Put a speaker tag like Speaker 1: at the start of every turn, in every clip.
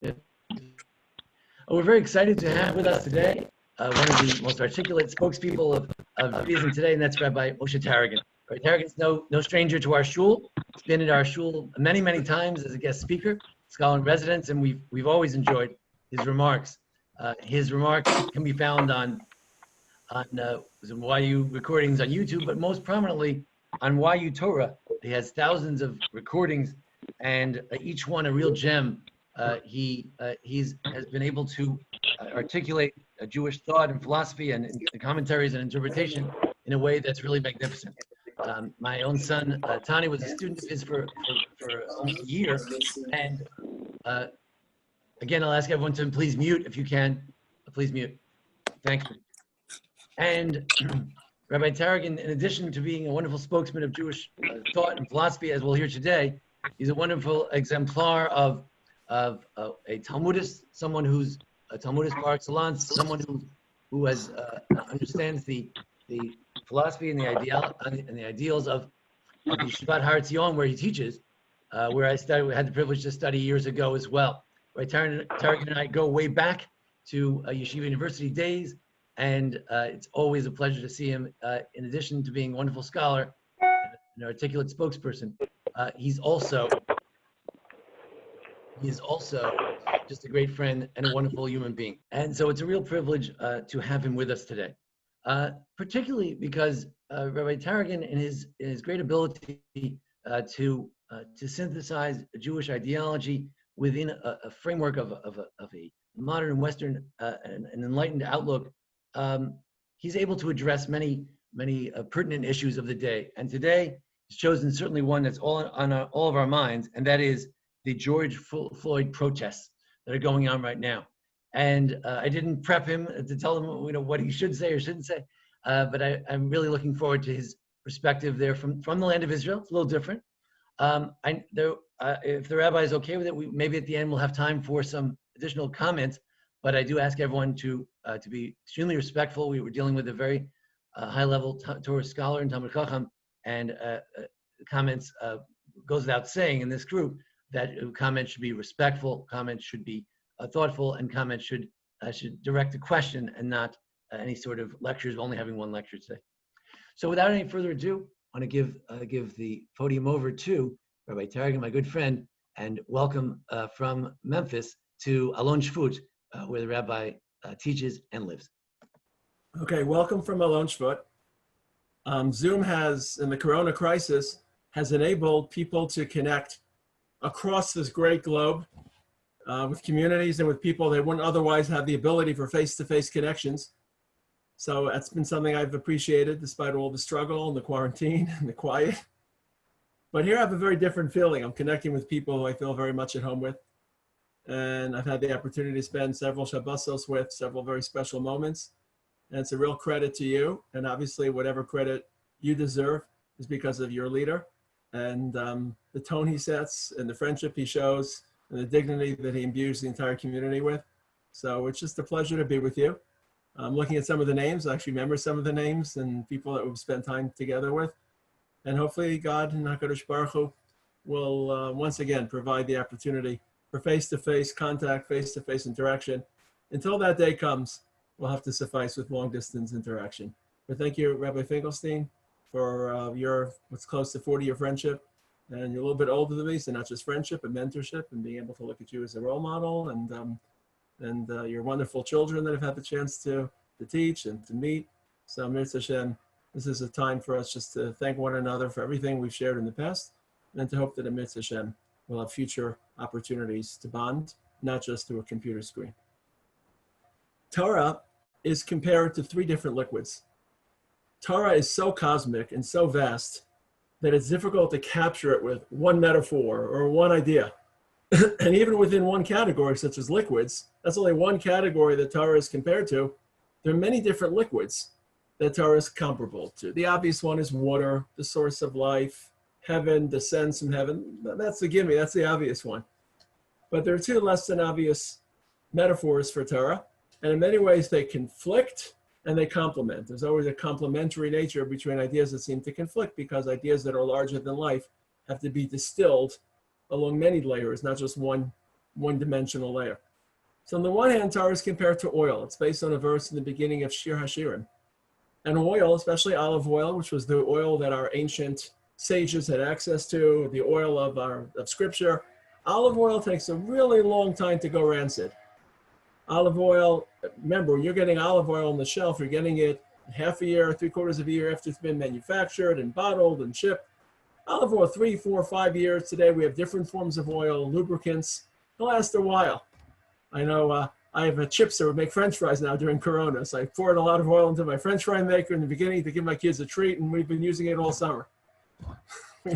Speaker 1: We're very excited to have with us today one of the most articulate spokespeople of Judaism today, and that's Rabbi Moshe Taragin. Rabbi Tarragin's no stranger to our shul. He's been at our shul many, many times as a guest speaker, scholar in residence, and we've always enjoyed his remarks. His remarks can be found on some YU recordings on YouTube, but most prominently on YU Torah. He has thousands of recordings, and each one a real gem. He has been able to articulate a Jewish thought and philosophy and commentaries and interpretation in a way that's really magnificent. My own son, Tani, was a student of his for almost a year. And again, I'll ask everyone to please mute if you can. Please mute. Thank you. And Rabbi Taragin, in addition to being a wonderful spokesman of Jewish thought and philosophy, as we'll hear today, he's a wonderful exemplar of a Talmudist, someone who's a Talmudist par excellence, someone who understands the philosophy and the ideals of Yeshivat Etzion, where he teaches, where I had the privilege to study years ago as well. Right, Taragin and I go way back to Yeshiva University days, and it's always a pleasure to see him. In addition to being a wonderful scholar and an articulate spokesperson, he's also just a great friend and a wonderful human being. And so it's a real privilege to have him with us today, particularly because Rabbi Taragin, in his great ability to synthesize Jewish ideology within a framework of a modern Western and enlightened outlook, he's able to address many pertinent issues of the day. And today, he's chosen certainly one that's all of our minds, and that is the George Floyd protests that are going on right now. And I didn't prep him to tell him what he should say or shouldn't say, but I'm really looking forward to his perspective there from the land of Israel. It's a little different. If the rabbi is okay with it, maybe at the end we'll have time for some additional comments, but I do ask everyone to be extremely respectful. We were dealing with a very high-level Torah scholar and Talmud Chacham, and comments goes without saying in this group that comments should be respectful, comments should be thoughtful, and comments should direct a question and not any sort of lectures, only having one lecture today. So without any further ado, I want to give the podium over to Rabbi Taragin, my good friend, and welcome from Memphis to Alon Shvut, where the rabbi teaches and lives.
Speaker 2: Okay, welcome from Alon Shvut. Zoom has, in the Corona crisis, has enabled people to connect across this great globe with communities and with people that wouldn't otherwise have the ability for face-to-face connections. So that's been something I've appreciated despite all the struggle and the quarantine and the quiet. But here I have a very different feeling. I'm connecting with people who I feel very much at home with. And I've had the opportunity to spend several Shabbosos with, several very special moments. And it's a real credit to you. And obviously whatever credit you deserve is because of your leader and the tone he sets and the friendship he shows and the dignity that he imbues the entire community with. So it's just a pleasure to be with you. I'm looking at some of the names. I actually remember some of the names and people that we've spent time together with. And hopefully God and HaKadosh Baruch Hu will once again provide the opportunity for face-to-face contact, face-to-face interaction. Until that day comes, we'll have to suffice with long-distance interaction. But thank you, Rabbi Finkelstein, for your what's close to 40-year friendship. And you're a little bit older than me, so not just friendship, but mentorship, and being able to look at you as a role model, and your wonderful children that I've had the chance to teach and to meet. So Mitzvah Hashem, this is a time for us just to thank one another for everything we've shared in the past, and to hope that at Mitzvah Hashem we'll have future opportunities to bond, not just through a computer screen. Torah is compared to 3 different liquids. Torah is so cosmic and so vast that it's difficult to capture it with one metaphor or one idea. And even within one category, such as liquids, that's only one category that Torah is compared to. There are many different liquids that Torah is comparable to. The obvious one is water, the source of life, heaven descends from heaven. That's the gimme, that's the obvious one. But there are 2 less than obvious metaphors for Torah, and in many ways they conflict and they complement. There's always a complementary nature between ideas that seem to conflict, because ideas that are larger than life have to be distilled along many layers, not just one one-dimensional layer. So on the one hand, Torah is compared to oil. It's based on a verse in the beginning of Shir HaShirim. And oil, especially olive oil, which was the oil that our ancient sages had access to, the oil of scripture. Olive oil takes a really long time to go rancid. Olive oil, remember, when you're getting olive oil on the shelf, you're getting it half a year, 3/4 of a year after it's been manufactured and bottled and shipped. Olive oil, 3, 4, 5 years. Today we have different forms of oil, lubricants. They'll last a while. I know I have a chipster who make French fries now during Corona, so I poured a lot of oil into my French fry maker in the beginning to give my kids a treat, and we've been using it all summer.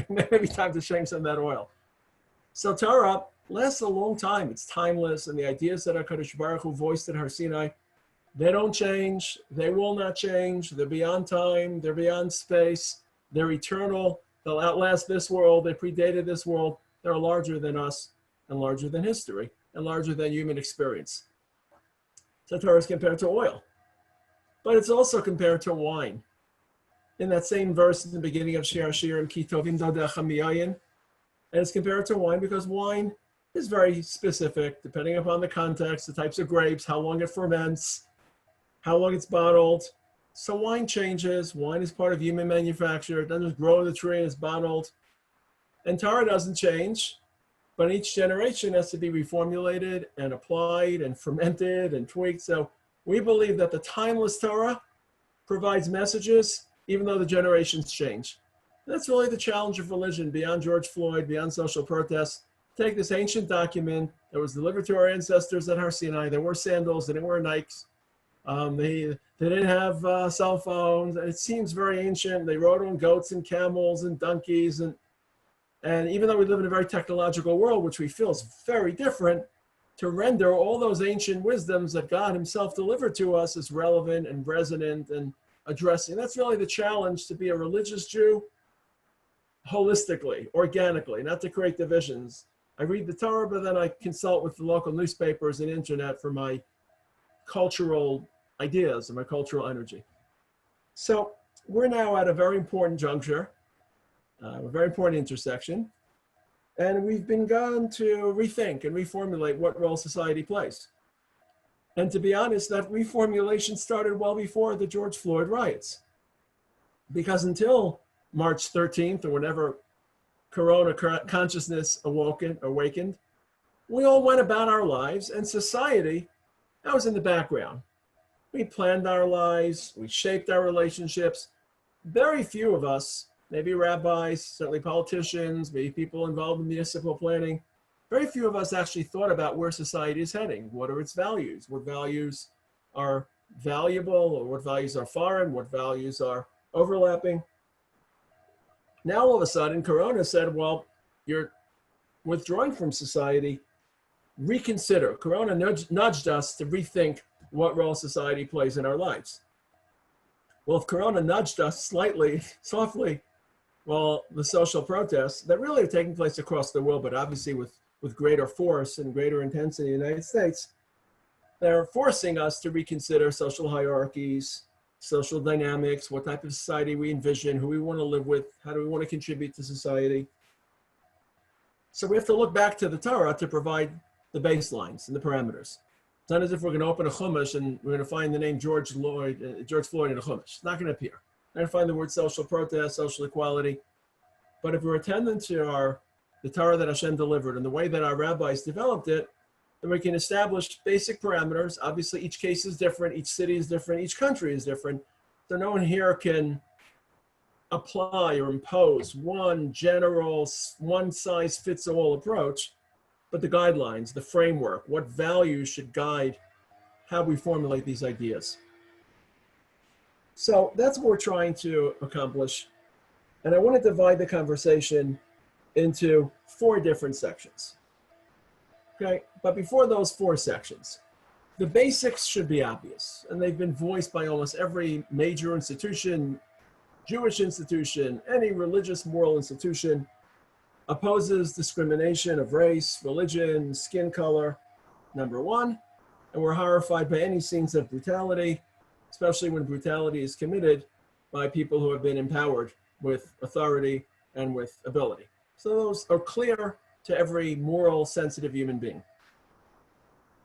Speaker 2: Maybe time to change some of that oil. So Torah lasts a long time. It's timeless, and the ideas that HaKadosh Baruch Hu voiced at Har Sinai, they don't change. They will not change. They're beyond time. They're beyond space. They're eternal. They'll outlast this world. They predated this world. They're larger than us and larger than history and larger than human experience. So Torah is compared to oil. But it's also compared to wine. In that same verse in the beginning of Shir HaShirim, Ki tovim dodecha miyayin, and it's compared to wine because wine is very specific, depending upon the context, the types of grapes, how long it ferments, how long it's bottled. So wine changes. Wine is part of human manufacture. It doesn't just grow in the tree and it's bottled. And Torah doesn't change, but each generation has to be reformulated and applied and fermented and tweaked. So we believe that the timeless Torah provides messages even though the generations change. That's really the challenge of religion, beyond George Floyd, beyond social protests. Take this ancient document that was delivered to our ancestors at Har Sinai. They wore sandals, they didn't wear Nikes. They didn't have cell phones. It seems very ancient. They rode on goats and camels and donkeys. And even though we live in a very technological world, which we feel is very different, to render all those ancient wisdoms that God himself delivered to us as relevant and resonant and addressing. That's really the challenge, to be a religious Jew holistically, organically, not to create divisions. I read the Torah, but then I consult with the local newspapers and internet for my cultural ideas and my cultural energy. So we're now at a very important juncture, a very important intersection, and we've begun to rethink and reformulate what role society plays. And to be honest, that reformulation started well before the George Floyd riots, because until March 13th or whenever Corona consciousness awakened, we all went about our lives, and society, that was in the background. We planned our lives, we shaped our relationships. Very few of us, maybe rabbis, certainly politicians, maybe people involved in municipal planning, very few of us actually thought about where society is heading. What are its values? What values are valuable, or what values are foreign? What values are overlapping? Now, all of a sudden, Corona said, well, you're withdrawing from society. Reconsider. Corona nudged us to rethink what role society plays in our lives. Well, if Corona nudged us slightly, softly, well, the social protests that really are taking place across the world, but obviously with greater force and greater intensity in the United States, they're forcing us to reconsider social hierarchies, social dynamics, what type of society we envision, who we want to live with, how do we want to contribute to society. So we have to look back to the Torah to provide the baselines and the parameters. It's not as if we're going to open a chumash and we're going to find the name George Floyd in a chumash. It's not going to appear. We're going to find the word social protest, social equality. But if we're attendant to the Torah that Hashem delivered and the way that our rabbis developed it, then we can establish basic parameters. Obviously, each case is different, each city is different, each country is different. So no one here can apply or impose one general, one-size-fits-all approach, but the guidelines, the framework, what values should guide how we formulate these ideas. So that's what we're trying to accomplish. And I want to divide the conversation into 4 different sections. Okay, but before those 4 sections, the basics should be obvious, and they've been voiced by almost every major institution, Jewish institution, any religious moral institution, opposes discrimination of race, religion, skin color, number 1, and we're horrified by any scenes of brutality, especially when brutality is committed by people who have been empowered with authority and with ability. So those are clear to every moral, sensitive human being.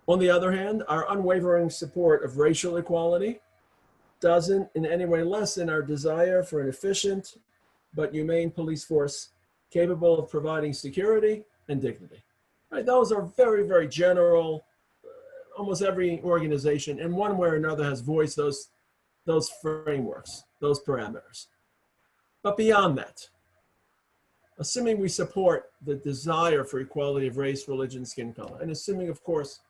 Speaker 2: On the other hand, our unwavering support of racial equality doesn't in any way lessen our desire for an efficient but humane police force capable of providing security and dignity. Right? Those are very, very general. Almost every organization in one way or another has voiced those frameworks, those parameters. But beyond that, assuming we support the desire for equality of race, religion, skin color, and assuming, of course,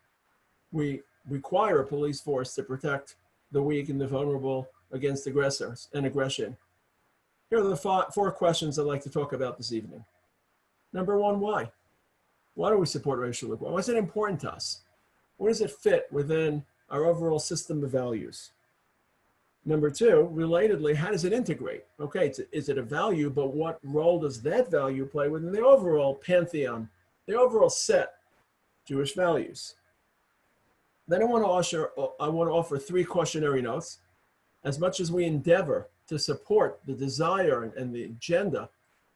Speaker 2: we require a police force to protect the weak and the vulnerable against aggressors and aggression, here are the four questions I'd like to talk about this evening. Number one, why? Why do we support racial equality? Why is it important to us? Where does it fit within our overall system of values? Number two, relatedly, how does it integrate? Okay, is it a value, but what role does that value play within the overall pantheon, the overall set of Jewish values? Then I want to offer three cautionary notes. As much as we endeavor to support the desire and the agenda,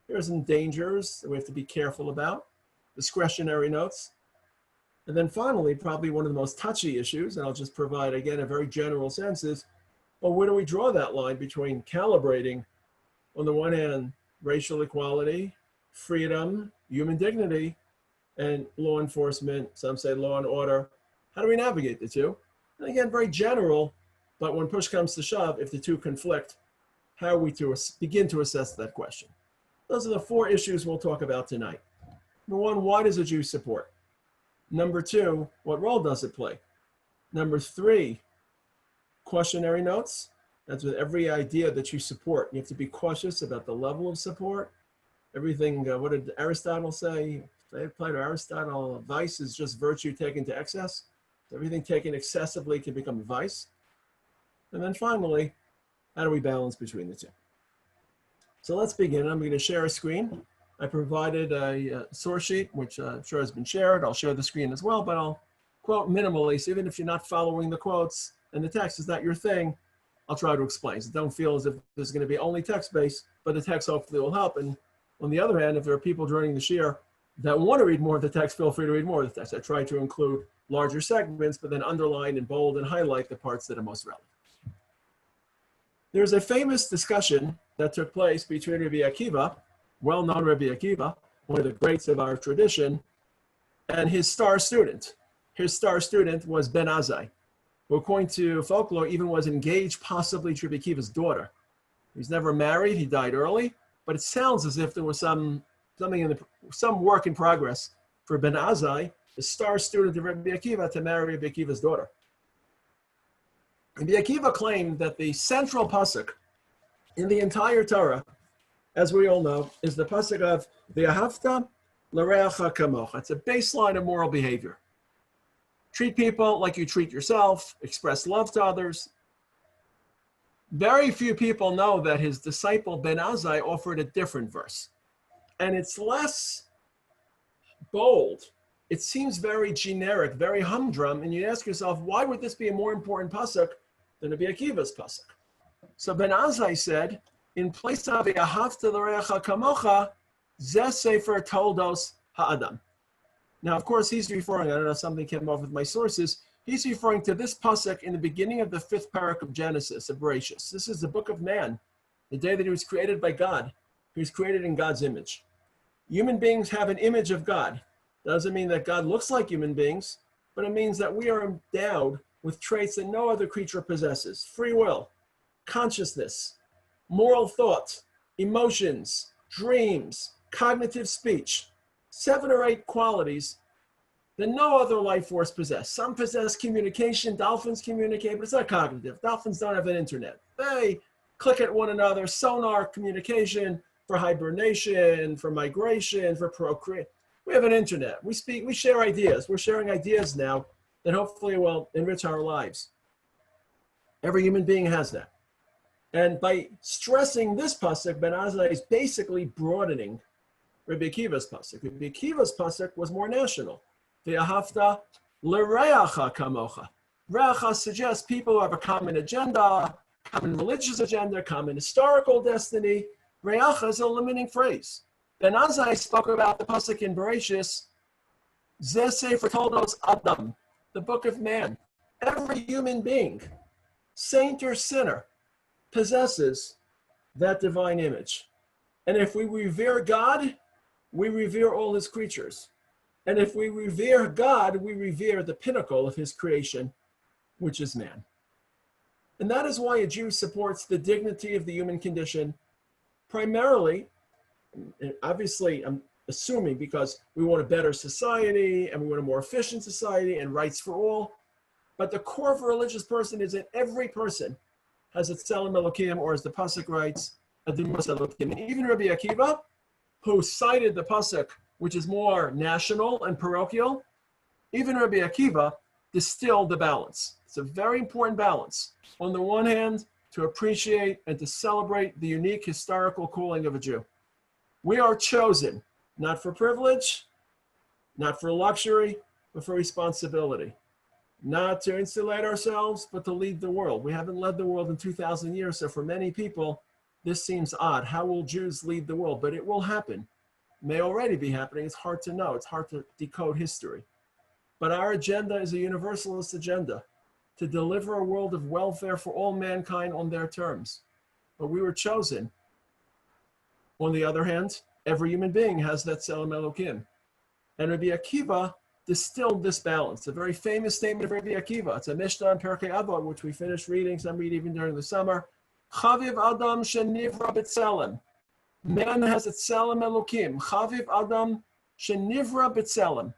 Speaker 2: there are some dangers that we have to be careful about, discretionary notes. And then finally, probably one of the most touchy issues, and I'll just provide, again, a very general sense is, well, where do we draw that line between calibrating, on the one hand, racial equality, freedom, human dignity, and law enforcement, some say law and order? How do we navigate the two? And again, very general, but when push comes to shove, if the two conflict, how are we to begin to assess that question? Those are the four issues we'll talk about tonight. Number one, why does a Jew support? Number two, what role does it play? Number three, cautionary notes. That's with every idea that you support. You have to be cautious about the level of support. Everything, what did Aristotle say? They applied to Aristotle, vice is just virtue taken to excess. So everything taken excessively can become a vice. And then finally, how do we balance between the two? So let's begin. I'm going to share a screen. I provided a source sheet, which I'm sure has been shared. I'll share the screen as well, but I'll quote minimally. So even if you're not following the quotes and the text is not your thing, I'll try to explain. So don't feel as if there's going to be only text-based, but the text hopefully will help. And on the other hand, if there are people joining the shir that want to read more of the text, feel free to read more of the text. I try to include larger segments, but then underline and bold and highlight the parts that are most relevant. There's a famous discussion that took place between Rabbi Akiva, well-known Rabbi Akiva, one of the greats of our tradition, and his star student. His star student was Ben Azai, who according to folklore even was engaged possibly to Rabbi Akiva's daughter. He's never married, he died early, but it sounds as if there was some work in progress for Ben Azai, the star student of Rabbi Akiva, to marry Rabbi Akiva's daughter. Rabbi Akiva claimed that the central pasuk in the entire Torah, as we all know, is the pasuk of V'ahavta l'reacha kamocha. It's a baseline of moral behavior. Treat people like you treat yourself, express love to others. Very few people know that his disciple Ben Azai offered a different verse. And it's less bold. It seems very generic, very humdrum, and you ask yourself, why would this be a more important pasuk than Rabbi Akiva's pasuk? So Ben Azai said, in place of V'ahavta l'reacha kamocha, zeh sefer toldos ha'adam. Now, of course, he's referring, I don't know, something came off with my sources, he's referring to this pasuk in the beginning of the 5th parak of Genesis, of Bereshis. This is the book of man, the day that he was created by God. He was created in God's image. Human beings have an image of God. Doesn't mean that God looks like human beings, but it means that we are endowed with traits that no other creature possesses. Free will, consciousness, moral thought, emotions, dreams, cognitive speech. 7 or 8 qualities that no other life force possess. Some possess communication. Dolphins communicate, but it's not cognitive. Dolphins don't have an internet. They click at one another, sonar communication for hibernation, for migration, for procreation. We have an internet. We speak, we share ideas. We're sharing ideas now that hopefully will enrich our lives. Every human being has that. And by stressing this pasuk, Ben Azai is basically broadening Rabbi Akiva's pasuk. Rabbi Akiva's pasuk was more national. V'ahavta l'reacha kamocha. Reacha suggests people who have a common agenda, common religious agenda, common historical destiny. Reacha is a limiting phrase. Ben Azai spoke about the pasuk in Bereshis, zeh sefer toldos adam. the book of man. Every human being, saint or sinner, possesses that divine image. And if we revere God, we revere all his creatures. And if we revere God, we revere the pinnacle of his creation, which is man. And that is why a Jew supports the dignity of the human condition, primarily, and obviously I'm assuming because we want a better society and we want a more efficient society and rights for all. But the core of a religious person is that every person has a tzelem Elokim, or as the pasuk writes, a dumas Elokim. And even Rabbi Akiva, who cited the pasuk, which is more national and parochial, even Rabbi Akiva distilled the balance. It's a very important balance. On the one hand, to appreciate and to celebrate the unique historical calling of a Jew. We are chosen, not for privilege, not for luxury, but for responsibility. Not to insulate ourselves, but to lead the world. We haven't led the world in 2,000 years, so for many people, this seems odd. How will Jews lead the world? But it will happen. It may already be happening. It's hard to know. It's hard to decode history. But our agenda is a universalist agenda, to deliver a world of welfare for all mankind on their terms. But we were chosen. On the other hand, every human being has that tzelem Elokim. And Rabbi Akiva distilled this balance. A very famous statement of Rabbi Akiva. It's a Mishnah in Perkei Avot, which we finished reading, some read even during the summer. Chaviv Adam shenivra b'tzelem. Man has a tzelem Elokim. Chaviv Adam shenivra b'tzelem.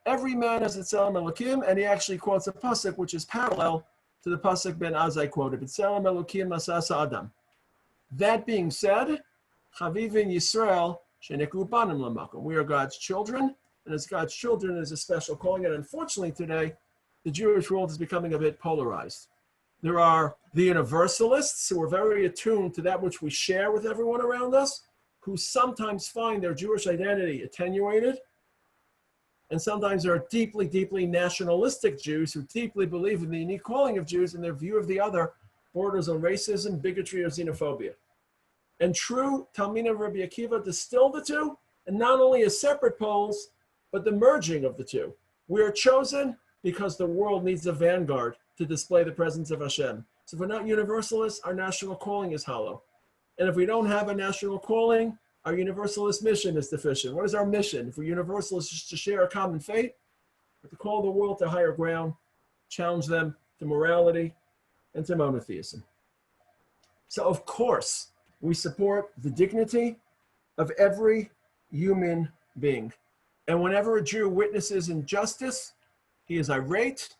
Speaker 2: Every man has a tzelem Elokim, and he actually quotes a pasuk which is parallel to the pasuk Ben Azai quoted. B'tzelem Elokim masasa Adam. That being said, Chavivin Yisrael shenikru banim lamakom. We are God's children, and as God's children, there's a special calling. And unfortunately today, the Jewish world is becoming a bit polarized. There are the universalists who are very attuned to that which we share with everyone around us, who sometimes find their Jewish identity attenuated. And sometimes there are deeply, deeply nationalistic Jews who deeply believe in the unique calling of Jews, and their view of the other borders on racism, bigotry, or xenophobia. And true Talmidei of Rabbi Akiva distill the two, and not only as separate poles, but the merging of the two. We are chosen because the world needs a vanguard to display the presence of Hashem. So if we're not universalists, our national calling is hollow. And if we don't have a national calling, our universalist mission is deficient. What is our mission? If we're universalists, just to share a common fate, but to call the world to higher ground, challenge them to morality and to monotheism. So of course, we support the dignity of every human being. And whenever a Jew witnesses injustice, he is irate,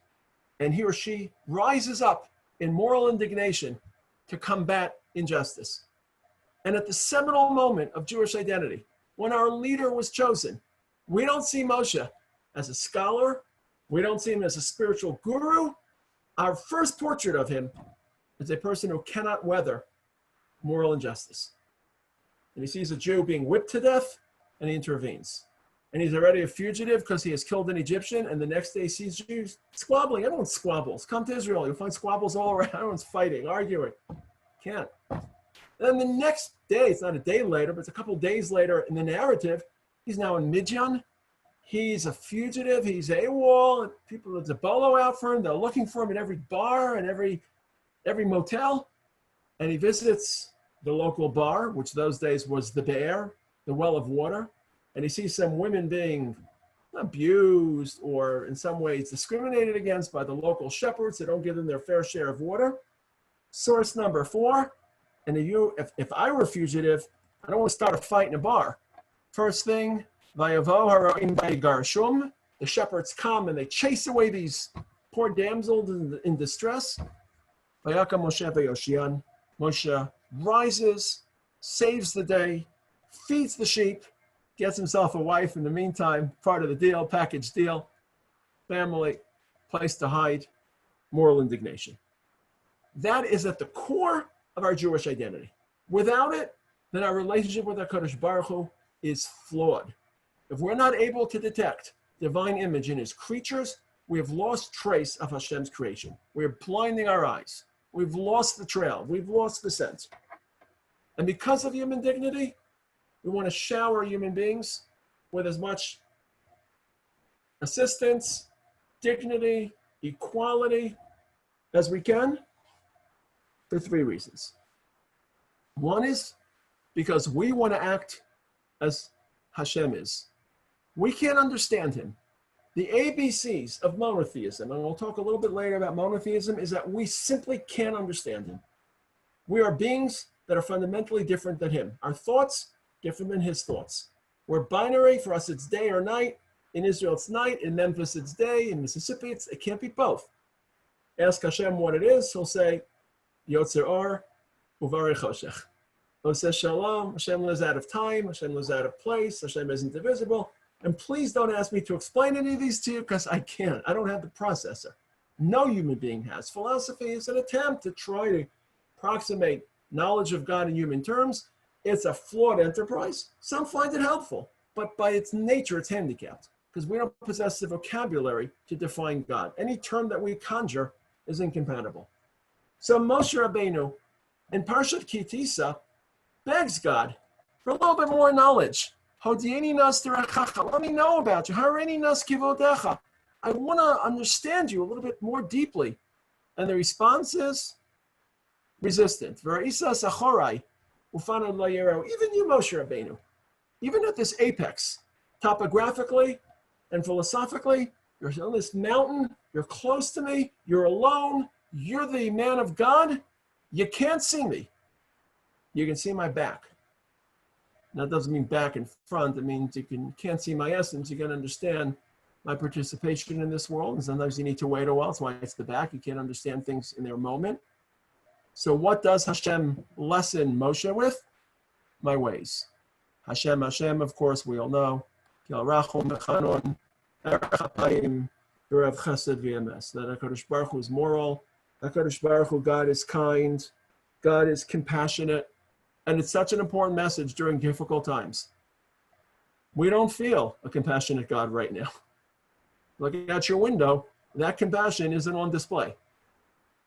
Speaker 2: and he or she rises up in moral indignation to combat injustice. And at the seminal moment of Jewish identity, when our leader was chosen, we don't see Moshe as a scholar. We don't see him as a spiritual guru. Our first portrait of him is a person who cannot weather moral injustice. And he sees a Jew being whipped to death, and he intervenes. And he's already a fugitive because he has killed an Egyptian, and the next day he sees Jews squabbling. Everyone squabbles. Come to Israel, you'll find squabbles all around. Everyone's fighting, arguing. Can't. And then the next day, it's not a day later, but it's a couple of days later in the narrative, he's now in Midian. He's a fugitive. He's AWOL. And people, there's a bolo out for him. They're looking for him in every bar and every motel. And he visits the local bar, which those days was the Be'er, the well of water. And he sees some women being abused or in some ways discriminated against by the local shepherds that don't give them their fair share of water. Source number 4. And if I were a fugitive, I don't want to start a fight in a bar. First thing, Vayavo haroim vaygarshum. The shepherds come and they chase away these poor damsels in distress. Vayaka Moshe vayoshian. Moshe rises, saves the day, feeds the sheep, gets himself a wife in the meantime, part of the deal, package deal, family, place to hide, moral indignation. That is at the core of our Jewish identity. Without it, then our relationship with HaKadosh Baruch Hu is flawed. If we're not able to detect divine image in his creatures, we have lost trace of Hashem's creation. We're blinding our eyes. We've lost the trail. We've lost the sense. And because of human dignity, we want to shower human beings with as much assistance, dignity, equality as we can for three reasons. One is because we want to act as Hashem is. We can't understand him. The ABCs of monotheism, and we'll talk a little bit later about monotheism, is that we simply can't understand him. We are beings that are fundamentally different than him. Our thoughts, different than his thoughts. We're binary. For us, it's day or night. In Israel, it's night. In Memphis, it's day. In Mississippi, it can't be both. Ask Hashem what it is. He'll say, Yotzer Or, Uvarei Choshech. He'll say, Shalom. Hashem lives out of time. Hashem lives out of place. Hashem is indivisible. And please don't ask me to explain any of these to you because I can't. I don't have the processor. No human being has. Philosophy is an attempt to try to approximate knowledge of God in human terms. It's a flawed enterprise. Some find it helpful, but by its nature, it's handicapped because we don't possess the vocabulary to define God. Any term that we conjure is incompatible. So Moshe Rabbeinu in Parshat Ki Tisa begs God for a little bit more knowledge. Hodieni nas terechacha. Let me know about you. Hareini nas kivodecha. I want to understand you a little bit more deeply. And the response is resistant. V'ra'isa sachorai ufanu lo yero. Even you, Moshe Rabbeinu, even at this apex, topographically and philosophically, you're on this mountain, you're close to me, you're alone, you're the man of God, you can't see me. You can see my back. Now, that doesn't mean back and front. It means you can't see my essence. You can understand my participation in this world. And sometimes you need to wait a while. That's why it's the back. You can't understand things in their moment. So what does Hashem lessen Moshe with? My ways. Hashem, of course, we all know. That HaKadosh Baruch Hu is moral. HaKadosh Baruch Hu, God is kind. God is compassionate. And it's such an important message during difficult times. We don't feel a compassionate God right now. Looking out your window, that compassion isn't on display.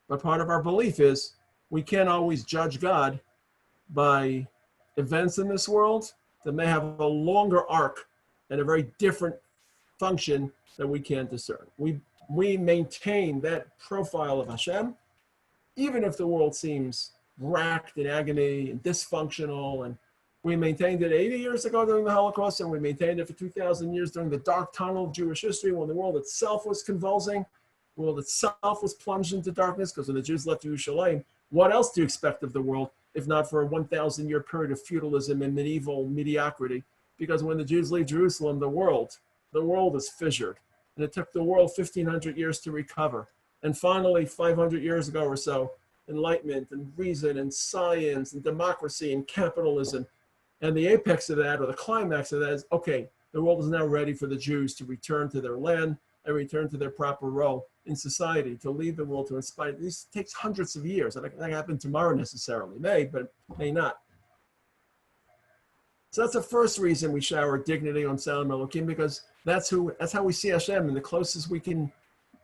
Speaker 2: But part of our belief is we can't always judge God by events in this world that may have a longer arc and a very different function that we can't discern. We maintain that profile of Hashem, even if the world seems racked in agony and dysfunctional, and we maintained it 80 years ago during the Holocaust, and we maintained it for 2,000 years during the dark tunnel of Jewish history when the world itself was convulsing, the world itself was plunged into darkness, because when the Jews left Yerushalayim, what else do you expect of the world if not for a 1,000-year period of feudalism and medieval mediocrity? Because when the Jews leave Jerusalem, the world is fissured, and it took the world 1,500 years to recover. And finally, 500 years ago or so, enlightenment and reason and science and democracy and capitalism. And the apex of that, or the climax of that, is, okay, the world is now ready for the Jews to return to their land and return to their proper role in society, to lead the world, to inspire. This takes hundreds of years. That doesn't happen tomorrow necessarily. May, but may not. So that's the first reason we shower dignity on Tzelem Elokim, because that's how we see Hashem, and the closest we can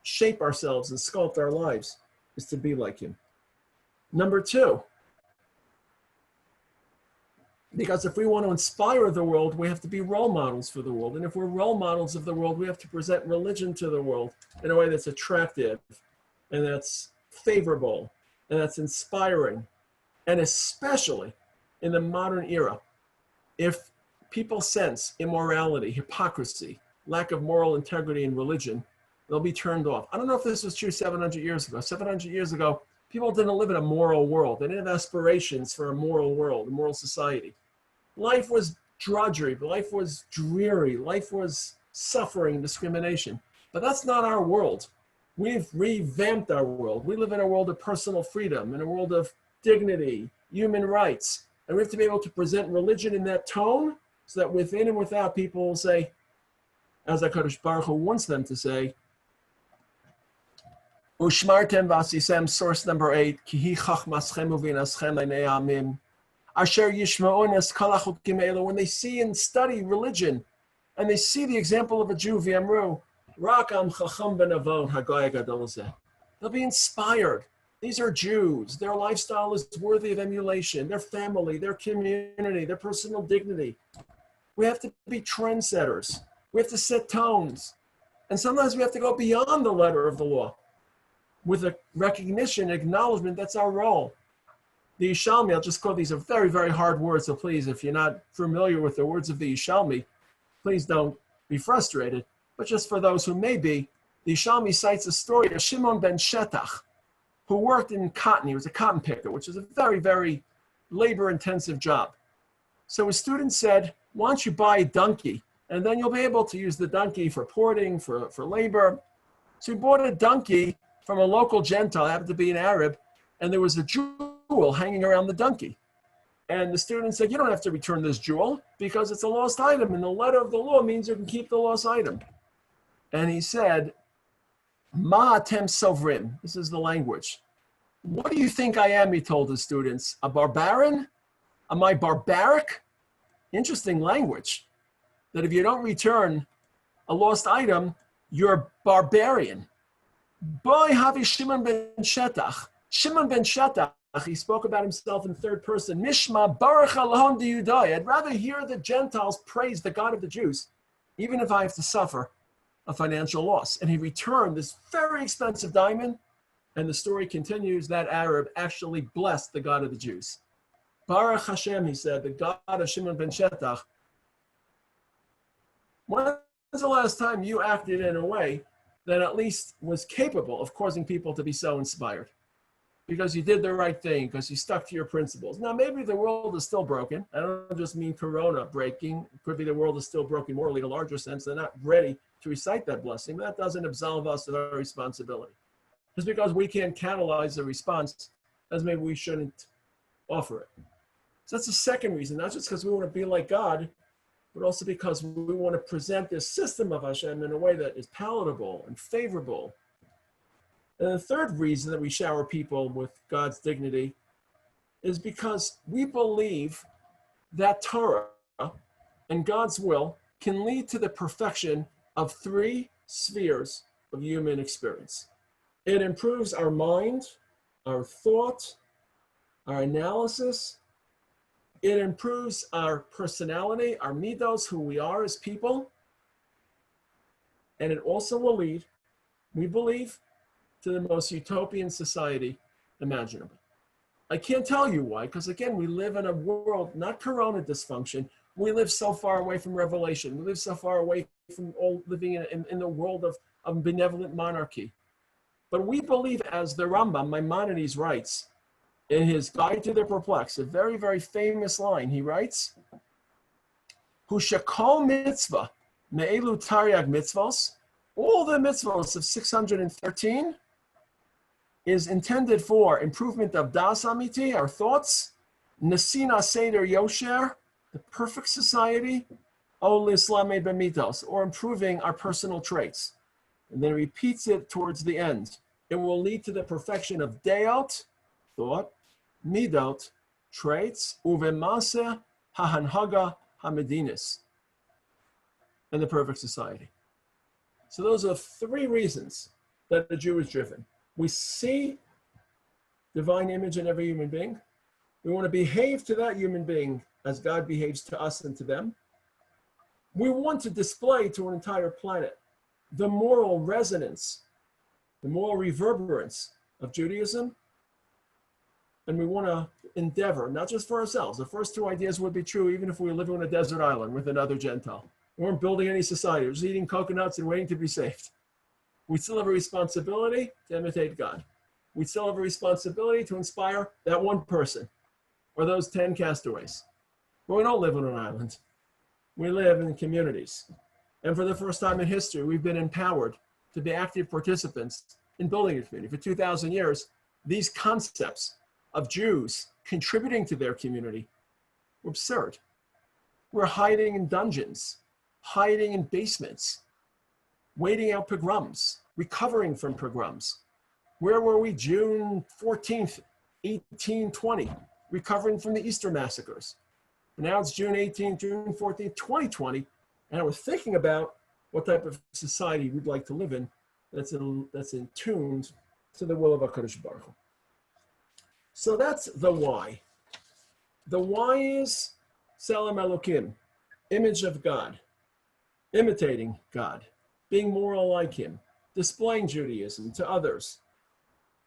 Speaker 2: shape ourselves and sculpt our lives is to be like him. Number two, because if we want to inspire the world, we have to be role models for the world. And if we're role models of the world, we have to present religion to the world in a way that's attractive and that's favorable and that's inspiring. And especially in the modern era, if people sense immorality, hypocrisy, lack of moral integrity in religion, they'll be turned off. I don't know if this was true 700 years ago. 700 years ago, people didn't live in a moral world. They didn't have aspirations for a moral world, a moral society. Life was drudgery. Life was dreary. Life was suffering, discrimination. But that's not our world. We've revamped our world. We live in a world of personal freedom, in a world of dignity, human rights. And we have to be able to present religion in that tone so that within and without, people will say, as HaKadosh Baruch Hu wants them to say, Ushmartem vasisem, source number 8, Kihi chachmaschem uvinaschem leinei amim, asher yishma'onas kalachukim elu. When they see and study religion, and they see the example of a Jew, v'yamru, rakam chacham ben avon hagoy gadol zeh. They'll be inspired. These are Jews. Their lifestyle is worthy of emulation. Their family, their community, their personal dignity. We have to be trendsetters. We have to set tones. And sometimes we have to go beyond the letter of the law with a recognition, acknowledgement, that's our role. The Yishalmi, I'll just quote, these are very, very hard words, so please, if you're not familiar with the words of the Yishalmi, please don't be frustrated. But just for those who may be, the Yishalmi cites a story of Shimon ben Shetach, who worked in cotton. He was a cotton picker, which is a very, very labor-intensive job. So his student said, why don't you buy a donkey, and then you'll be able to use the donkey for porting, for labor. So he bought a donkey from a local Gentile, happened to be an Arab, and there was a jewel hanging around the donkey. And the student said, you don't have to return this jewel because it's a lost item, and the letter of the law means you can keep the lost item. And he said, Ma atem sovrim. This is the language. What do you think I am, he told his students. A barbarian? Am I barbaric? Interesting language. That if you don't return a lost item, you're barbarian. Boy, Havi Shimon ben Shetach. Shimon ben Shetach, he spoke about himself in third person. Mishma Baruch Elohim Diyudai. I'd rather hear the Gentiles praise the God of the Jews, even if I have to suffer a financial loss. And he returned this very expensive diamond. And the story continues, that Arab actually blessed the God of the Jews. Baruch Hashem, he said, the God of Shimon ben Shetach. When's the last time you acted in a way that at least was capable of causing people to be so inspired? Because you did the right thing, because you stuck to your principles. Now, maybe the world is still broken. I don't just mean Corona breaking. It could be the world is still broken morally in a larger sense. They're not ready to recite that blessing. That doesn't absolve us of our responsibility. Just because we can't catalyze the response doesn't mean we shouldn't offer it. So that's the second reason, not just because we want to be like God, but also because we want to present this system of Hashem in a way that is palatable and favorable. And the third reason that we shower people with God's dignity is because we believe that Torah and God's will can lead to the perfection of three spheres of human experience. It improves our mind, our thought, our analysis. It improves our personality, our midos, who we are as people. And it also will lead, we believe, to the most utopian society imaginable. I can't tell you why, because again, we live in a world, not Corona dysfunction. We live so far away from revelation. We live so far away from all living in the world of benevolent monarchy. But we believe, as the Rambam, Maimonides, writes in his Guide to the Perplexed, a very, very famous line. He writes, Hu shekol mitzvah me'elu tariag mitzvos, all the mitzvos of 613 is intended for improvement of das amiti, our thoughts, nesina seder yosher, the perfect society, o lislame b'mitos, or improving our personal traits. And then repeats it towards the end. It will lead to the perfection of deot, thought, midot, traits, uvemase hahanhaga hamedinis, and the perfect society. So those are three reasons that the Jew is driven. We see divine image in every human being. We want to behave to that human being as God behaves to us and to them. We want to display to an entire planet the moral resonance, the moral reverberance of Judaism. And we want to endeavor, not just for ourselves. The first two ideas would be true even if we were living on a desert island with another Gentile. We weren't building any society. We were just eating coconuts and waiting to be saved. We still have a responsibility to imitate God. We still have a responsibility to inspire that one person or those 10 castaways. But we don't live on an island. We live in communities. And for the first time in history, we've been empowered to be active participants in building a community. For 2,000 years, these concepts of Jews contributing to their community were absurd. We're hiding in dungeons, hiding in basements, waiting out pogroms, recovering from pogroms. Where were we June 14th, 1820, recovering from the Easter massacres? And now it's June 18th, June 14th, 2020, and we're thinking about what type of society we'd like to live in that's in tuned to the will of HaKadosh Baruch Hu. So that's the why. The why is Tselem Elokim, image of God, imitating God. being moral like him, displaying Judaism to others,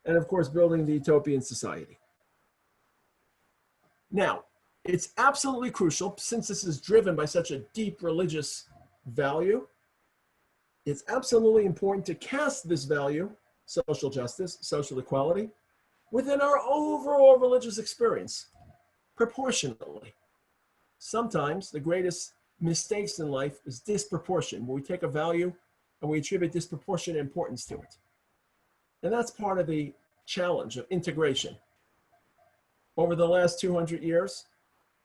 Speaker 2: and of course, building the utopian society. Now, it's absolutely crucial, since this is driven by such a deep religious value, it's absolutely important to cast this value, social justice, social equality, within our overall religious experience, proportionately. Sometimes the greatest mistakes in life is disproportion, where we take a value and we attribute disproportionate importance to it. And that's part of the challenge of integration. Over the last 200 years,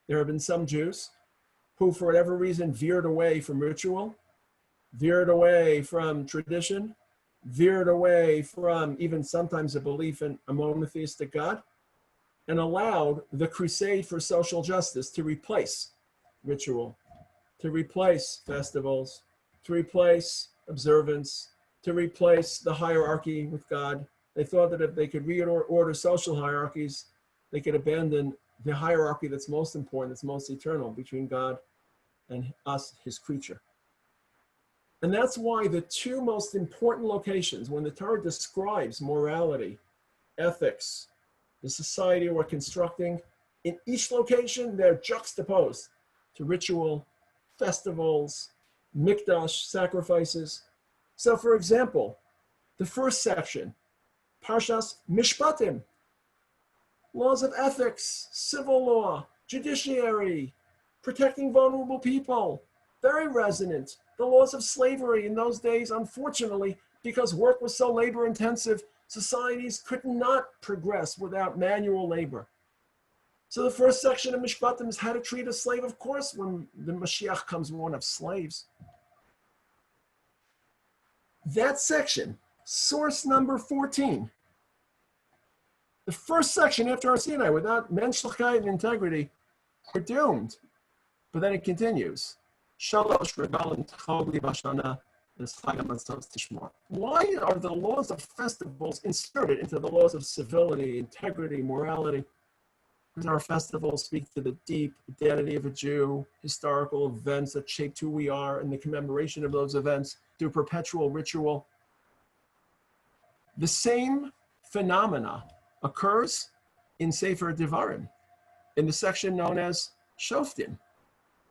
Speaker 2: there have been some Jews who, for whatever reason, veered away from ritual, veered away from tradition, veered away from even sometimes a belief in a monotheistic God, and allowed the crusade for social justice to replace ritual, to replace festivals, to replace observance, to replace the hierarchy with God. They thought that if they could reorder social hierarchies, they could abandon the hierarchy that's most important, that's most eternal between God and us, his creature. And that's why the two most important locations, when the Torah describes morality, ethics, the society we're constructing, in each location, they're juxtaposed to ritual, festivals, mikdash, sacrifices. So for example, the first section, Parshas Mishpatim, laws of ethics, civil law, judiciary, protecting vulnerable people, very resonant. The laws of slavery in those days, unfortunately, because work was so labor intensive, societies could not progress without manual labor. So the first section of Mishpatim is how to treat a slave. Of course, when the Mashiach comes, we won't have slaves. That section, source number 14, the first section after Har Sinai, without menschlichkeit and integrity, we're doomed. But then it continues. Why are the laws of festivals inserted into the laws of civility, integrity, morality? Because our festivals speak to the deep identity of a Jew, historical events that shaped who we are, and the commemoration of those events through perpetual ritual. The same phenomena occurs in Sefer Devarim, in the section known as Shoftim.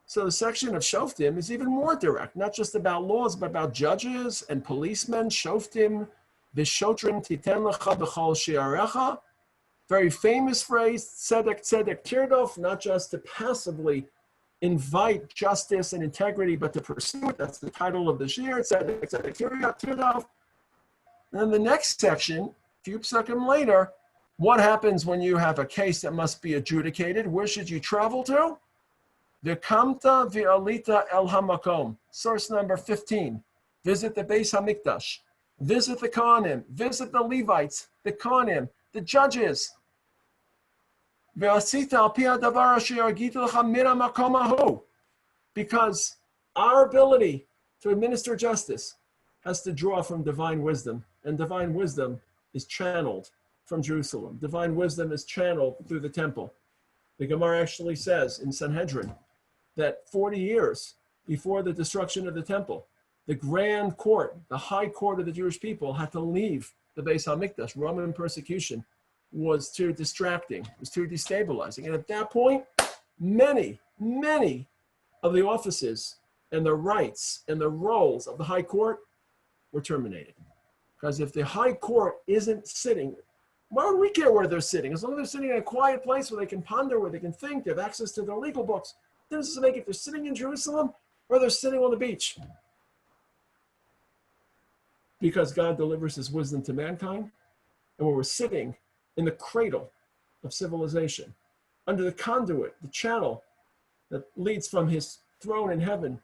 Speaker 2: So the section of Shoftim is even more direct, not just about laws, but about judges and policemen. Shoftim, v'shotrim titen lecha b'chol she'arecha. Very famous phrase, tzedek tzedek tirdof, not just to passively invite justice and integrity, but to pursue it. That's the title of the shir, tzedek tzedek tirdof. And then the next section, a few psukim later, what happens when you have a case that must be adjudicated? Where should you travel to? V'kamta v'alita el hamakom. Source number 15. Visit the Beis Hamikdash. Visit the Kohanim. Visit the Levites, the Kohanim, the judges. Ve'asita al pi hadavar asher agitu lecha min hamakom hahu. Because our ability to administer justice has to draw from divine wisdom, and divine wisdom is channeled from Jerusalem. Divine wisdom is channeled through the temple. The Gemara actually says in Sanhedrin that 40 years before the destruction of the temple, the grand court, the high court of the Jewish people, had to leave the Beis HaMikdash. Roman persecution was too distracting, was too destabilizing. And at that point, many of the offices and the rights and the roles of the high court were terminated. Because if the high court isn't sitting, why would we care where they're sitting? As long as they're sitting in a quiet place where they can ponder, where they can think, they have access to their legal books. It doesn't make if they're sitting in Jerusalem or they're sitting on the beach. Because God delivers his wisdom to mankind, and when we're sitting in the cradle of civilization, under the conduit, the channel that leads from his throne in heaven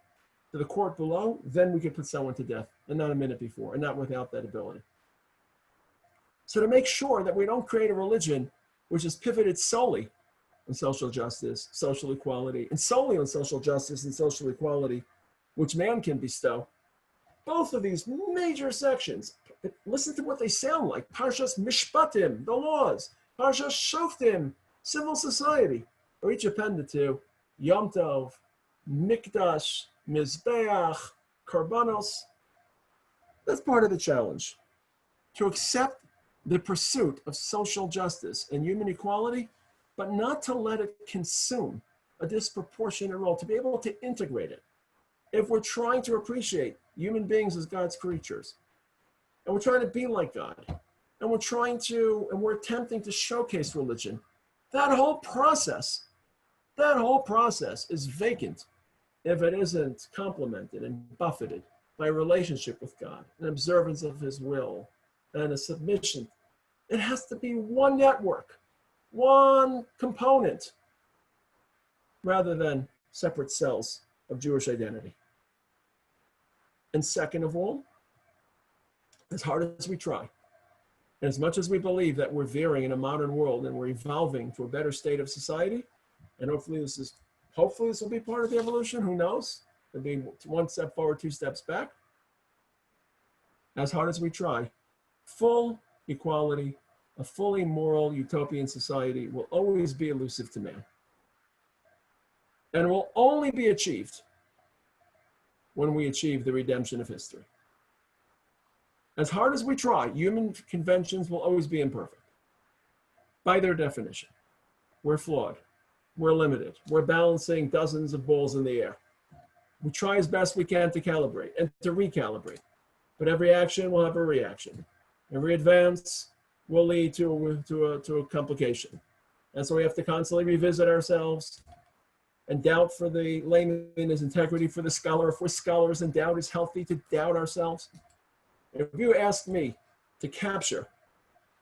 Speaker 2: to the court below, then we can put someone to death, and not a minute before, and not without that ability. So to make sure that we don't create a religion which is pivoted solely on social justice, social equality, and solely on social justice and social equality, which man can bestow, both of these major sections, listen to what they sound like. Parshas Mishpatim, the laws. Parshas Shoftim, civil society, are each appended to Yom Tov, Mikdash, Mizbeach, Karbanos. That's part of the challenge. To accept the pursuit of social justice and human equality, but not to let it consume a disproportionate role, to be able to integrate it. If we're trying to appreciate human beings as God's creatures, and we're trying to be like God, and we're attempting to showcase religion, that whole process is vacant if it isn't complemented and buffeted by a relationship with God, an observance of his will, and a submission. It has to be one network, one component, rather than separate cells of Jewish identity. And second of all, as hard as we try, and as much as we believe that we're veering in a modern world and we're evolving to a better state of society, and hopefully this will be part of the evolution, who knows? It'll be one step forward, two steps back. As hard as we try, full equality, a fully moral utopian society will always be elusive to man. And will only be achieved when we achieve the redemption of history. As hard as we try, human conventions will always be imperfect. By their definition, we're flawed, we're limited, we're balancing dozens of balls in the air. We try as best we can to calibrate and to recalibrate, but every action will have a reaction. Every advance will lead to a complication. And so we have to constantly revisit ourselves, and doubt for the layman is integrity for the scholar. If we're scholars, and doubt is healthy to doubt ourselves. If you asked me to capture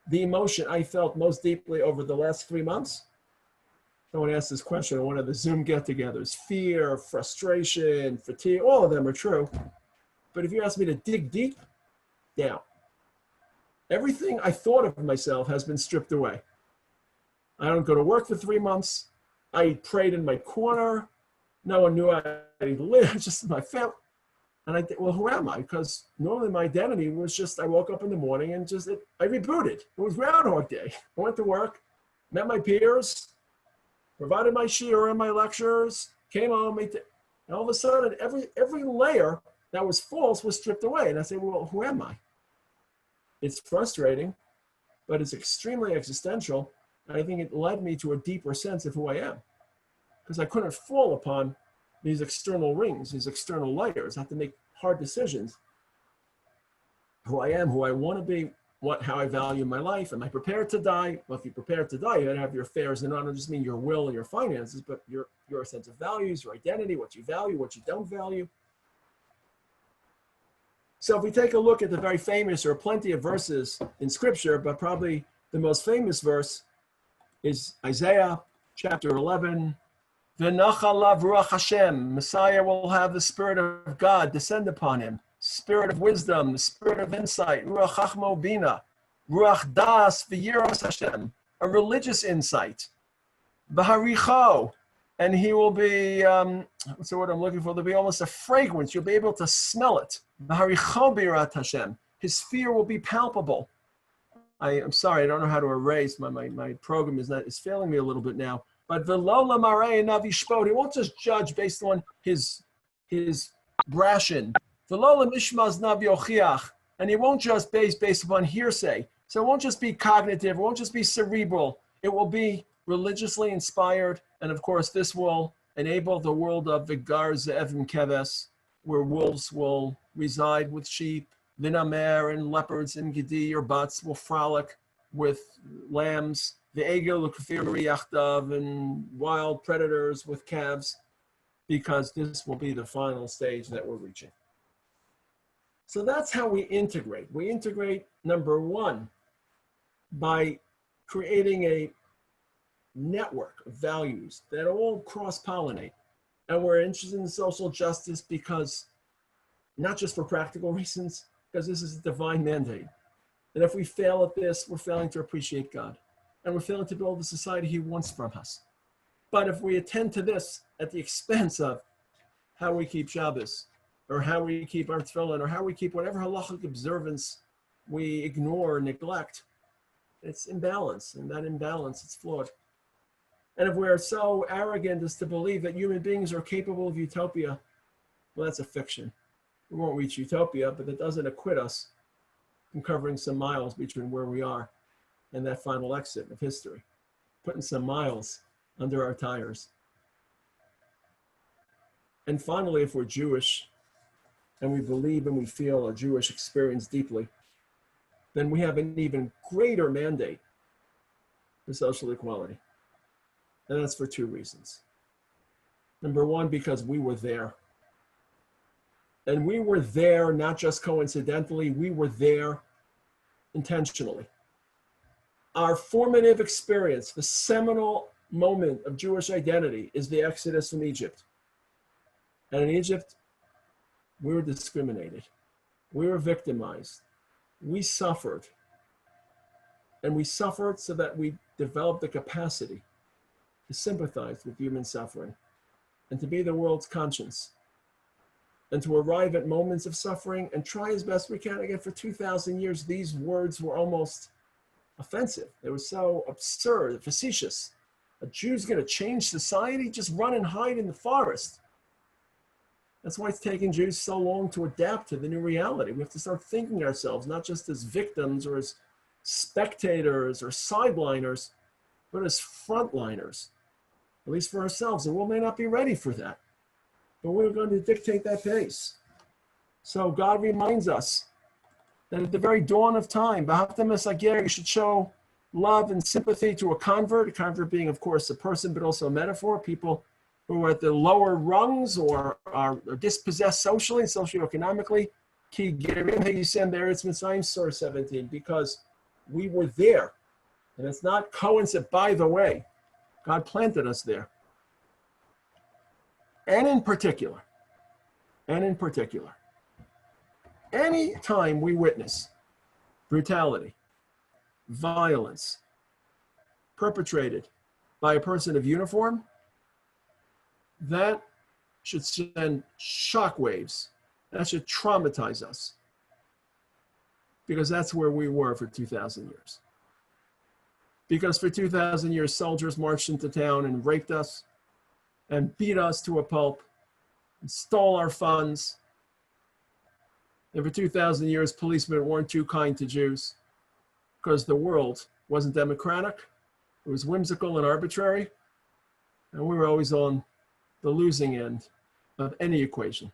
Speaker 2: the emotion I felt most deeply over the last 3 months, someone asked this question at one of the Zoom get-togethers: fear, frustration, fatigue, all of them are true. But if you ask me to dig deep, doubt. Everything I thought of myself has been stripped away. I don't go to work for 3 months. I prayed in my corner. No one knew I lived, just my family. And I think, well, who am I? Because normally my identity was just, I woke up in the morning and I rebooted. It was Groundhog Day. I went to work, met my peers, provided my shiur and my lectures, came home, and all of a sudden, every layer that was false was stripped away. And I say, well, who am I? It's frustrating, but it's extremely existential. And I think it led me to a deeper sense of who I am, because I couldn't fall upon these external rings, these external layers. I have to make hard decisions. Who I am, who I want to be, how I value my life. Am I prepared to die? Well, if you're prepared to die, you gotta have your affairs in order. Just mean your will and your finances, but your sense of values, your identity, what you value, what you don't value. So if we take a look at the very famous, there are plenty of verses in scripture, but probably the most famous verse is Isaiah chapter 11. V'nachalav ruach Hashem. Messiah will have the Spirit of God descend upon him. Spirit of wisdom, the Spirit of insight. Ruach chachma bina. Ruach das v'yiras Hashem. A religious insight. V'haricho. And he will be, what's the word I'm looking for? There'll be almost a fragrance. You'll be able to smell it. V'haricho birat Hashem. His fear will be palpable. I'm sorry, I don't know how to erase. My program is failing me a little bit now. But v'lo l'marei einav yishpot. He won't just judge based on his brashing. V'lo l'mishmaz nav yochiach. And he won't just based upon hearsay. So it won't just be cognitive. It won't just be cerebral. It will be religiously inspired. And of course, this will enable the world of Vigar Ze'ev and Keves, where wolves will reside with sheep. Vinamer and leopards and gedi or butts will frolic with lambs. The egel kafir yachdav and wild predators with calves, because this will be the final stage that we're reaching. So that's how we integrate. We integrate, number one, by creating a network of values that all cross-pollinate. And we're interested in social justice because, not just for practical reasons, because this is a divine mandate. And if we fail at this, we're failing to appreciate God. And we're failing to build the society he wants from us. But if we attend to this at the expense of how we keep Shabbos, or how we keep our tefillin, or how we keep whatever halachic observance we ignore or neglect, it's imbalance. And that imbalance, it's flawed. And if we're so arrogant as to believe that human beings are capable of utopia, well, that's a fiction. We won't reach utopia, but that doesn't acquit us from covering some miles between where we are and that final exit of history, putting some miles under our tires. And finally, if we're Jewish and we believe and we feel a Jewish experience deeply, then we have an even greater mandate for social equality. And that's for two reasons. Number one, because we were there. And we were there not just coincidentally, we were there intentionally. Our formative experience, the seminal moment of Jewish identity, is the Exodus from Egypt. And in Egypt, we were discriminated. We were victimized. We suffered. And we suffered so that we developed the capacity to sympathize with human suffering and to be the world's conscience and to arrive at moments of suffering and try as best we can. Again, for 2,000 years, these words were almost offensive. They were so absurd, facetious. A Jew's going to change society? Just run and hide in the forest. That's why it's taken Jews so long to adapt to the new reality. We have to start thinking ourselves, not just as victims or as spectators or sideliners, but as frontliners, at least for ourselves. The world may not be ready for that, but we're going to dictate that pace. So God reminds us that at the very dawn of time, you should show love and sympathy to a convert being, of course, a person, but also a metaphor, people who are at the lower rungs or are dispossessed socially and socioeconomically. Surah 17, because we were there. And it's not coincidence, by the way. God planted us there. And in particular, any time we witness brutality, violence perpetrated by a person of uniform, that should send shockwaves. That should traumatize us. Because that's where we were for 2,000 years. Because for 2,000 years, soldiers marched into town and raped us and beat us to a pulp and stole our funds. And for 2,000 years, policemen weren't too kind to Jews because the world wasn't democratic. It was whimsical and arbitrary. And we were always on the losing end of any equation.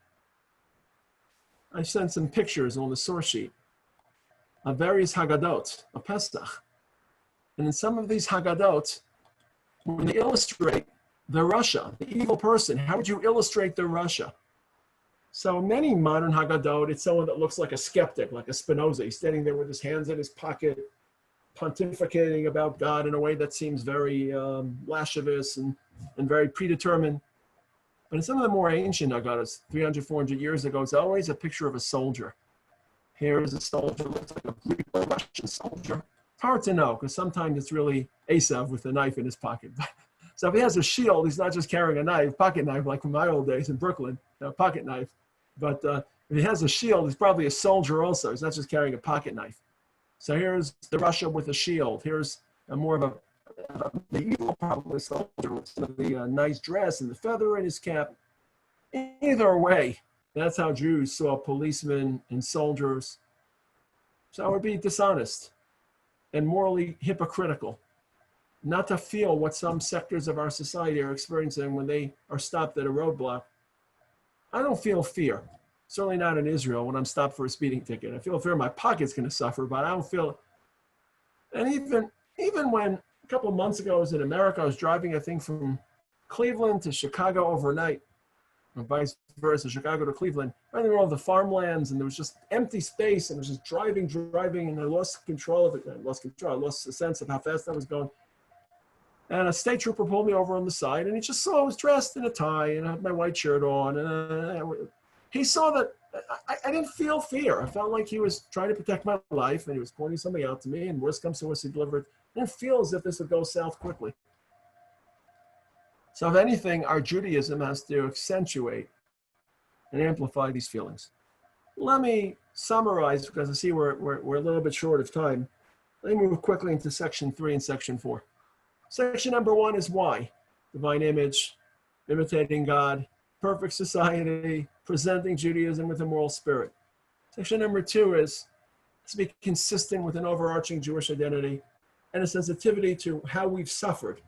Speaker 2: I sent some pictures on the source sheet of various Haggadot of Pesach. And in some of these Haggadot, when they illustrate the Rasha, the evil person, how would you illustrate the Rasha? So many modern Haggadot, it's someone that looks like a skeptic, like a Spinoza. He's standing there with his hands in his pocket, pontificating about God in a way that seems very lascivious and very predetermined. But in some of the more ancient Haggadot, 300, 400 years ago, it's always a picture of a soldier. Here is a soldier, looks like a Greek or Russian soldier. It's hard to know because sometimes it's really Esav with a knife in his pocket. So if he has a shield, he's not just carrying a knife, pocket knife, like from my old days in Brooklyn, a pocket knife. But if he has a shield, he's probably a soldier also. He's not just carrying a pocket knife. So here's the Russia with a shield. Here's a more of a medieval probably soldier with some of the nice dress and the feather in his cap. Either way, that's how Jews saw policemen and soldiers. So it would be dishonest and morally hypocritical not to feel what some sectors of our society are experiencing when they are stopped at a roadblock. I don't feel fear, certainly not in Israel when I'm stopped for a speeding ticket. I feel fear my pocket's going to suffer, but I don't feel it. And even when a couple of months ago I was in America, I was driving, I think, from Cleveland to Chicago overnight, or vice versa, Chicago to Cleveland, right in the middle of the farmlands, and there was just empty space, and I was just driving, and I lost control of it. I lost the sense of how fast I was going. And a state trooper pulled me over on the side, and he just saw I was dressed in a tie, and I had my white shirt on, and he saw that I didn't feel fear. I felt like he was trying to protect my life, and he was pointing something out to me, and worst comes to worst, he delivered. I didn't feel as if this would go south quickly. So if anything, our Judaism has to accentuate and amplify these feelings. Let me summarize, because I see we're a little bit short of time. Let me move quickly into section 3 and section 4. Section number 1 is why. Divine image, imitating God, perfect society, presenting Judaism with a moral spirit. Section number 2 is to be consistent with an overarching Jewish identity and a sensitivity to how we've suffered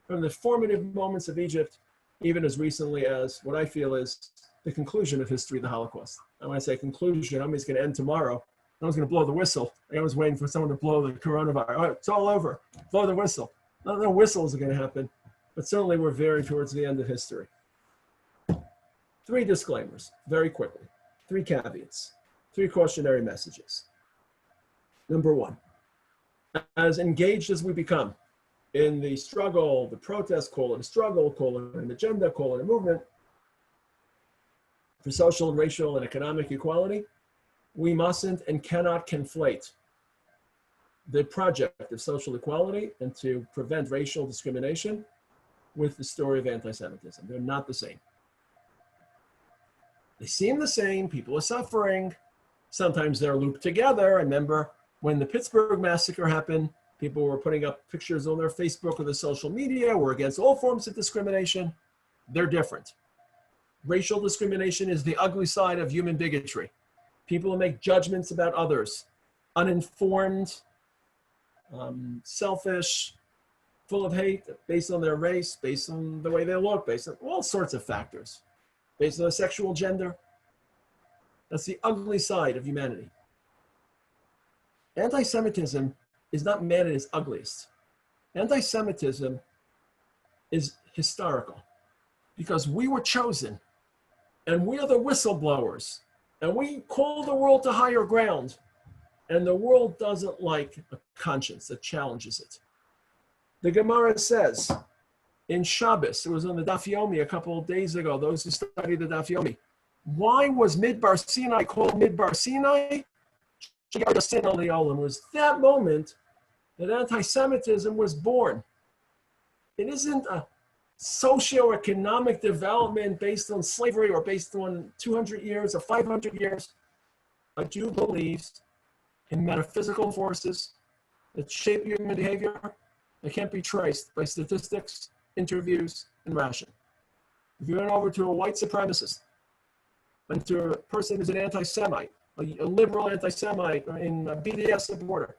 Speaker 2: from the formative moments of Egypt, even as recently as what I feel is the conclusion of history, the Holocaust. And when I say conclusion, I'm just going to end tomorrow. No one's going to blow the whistle. I was waiting for someone to blow the coronavirus. All right, it's all over. Blow the whistle. No whistles are going to happen, but certainly we're very towards the end of history. 3 disclaimers, very quickly. 3 caveats, 3 cautionary messages. Number 1, as engaged as we become in the struggle, the protest, call it a struggle, call it an agenda, call it a movement for social, racial, and economic equality, we mustn't and cannot conflate the project of social equality and to prevent racial discrimination with the story of anti-Semitism. They're not the same. They seem the same. People are suffering. Sometimes they're looped together. I remember when the Pittsburgh massacre happened, people were putting up pictures on their Facebook or the social media. We're against all forms of discrimination. They're different. Racial discrimination is the ugly side of human bigotry. People who make judgments about others, uninformed, selfish, full of hate based on their race, based on the way they look, based on all sorts of factors, based on their sexual gender. That's the ugly side of humanity. Anti-Semitism is not man at his ugliest. Anti-Semitism is historical because we were chosen and we are the whistleblowers and we call the world to higher ground, and the world doesn't like a conscience that challenges it. The Gemara says in Shabbos, it was on the Daf Yomi a couple of days ago, those who studied the Daf Yomi, why was Midbar Sinai called Midbar Sinai? It was that moment that anti-Semitism was born. It isn't a socioeconomic development based on slavery or based on 200 years or 500 years. A Jew believes in metaphysical forces that shape human behavior that can't be traced by statistics, interviews, and ration. If you went over to a white supremacist, went to a person who's an anti-Semite, a liberal anti-Semite in BDS supporter,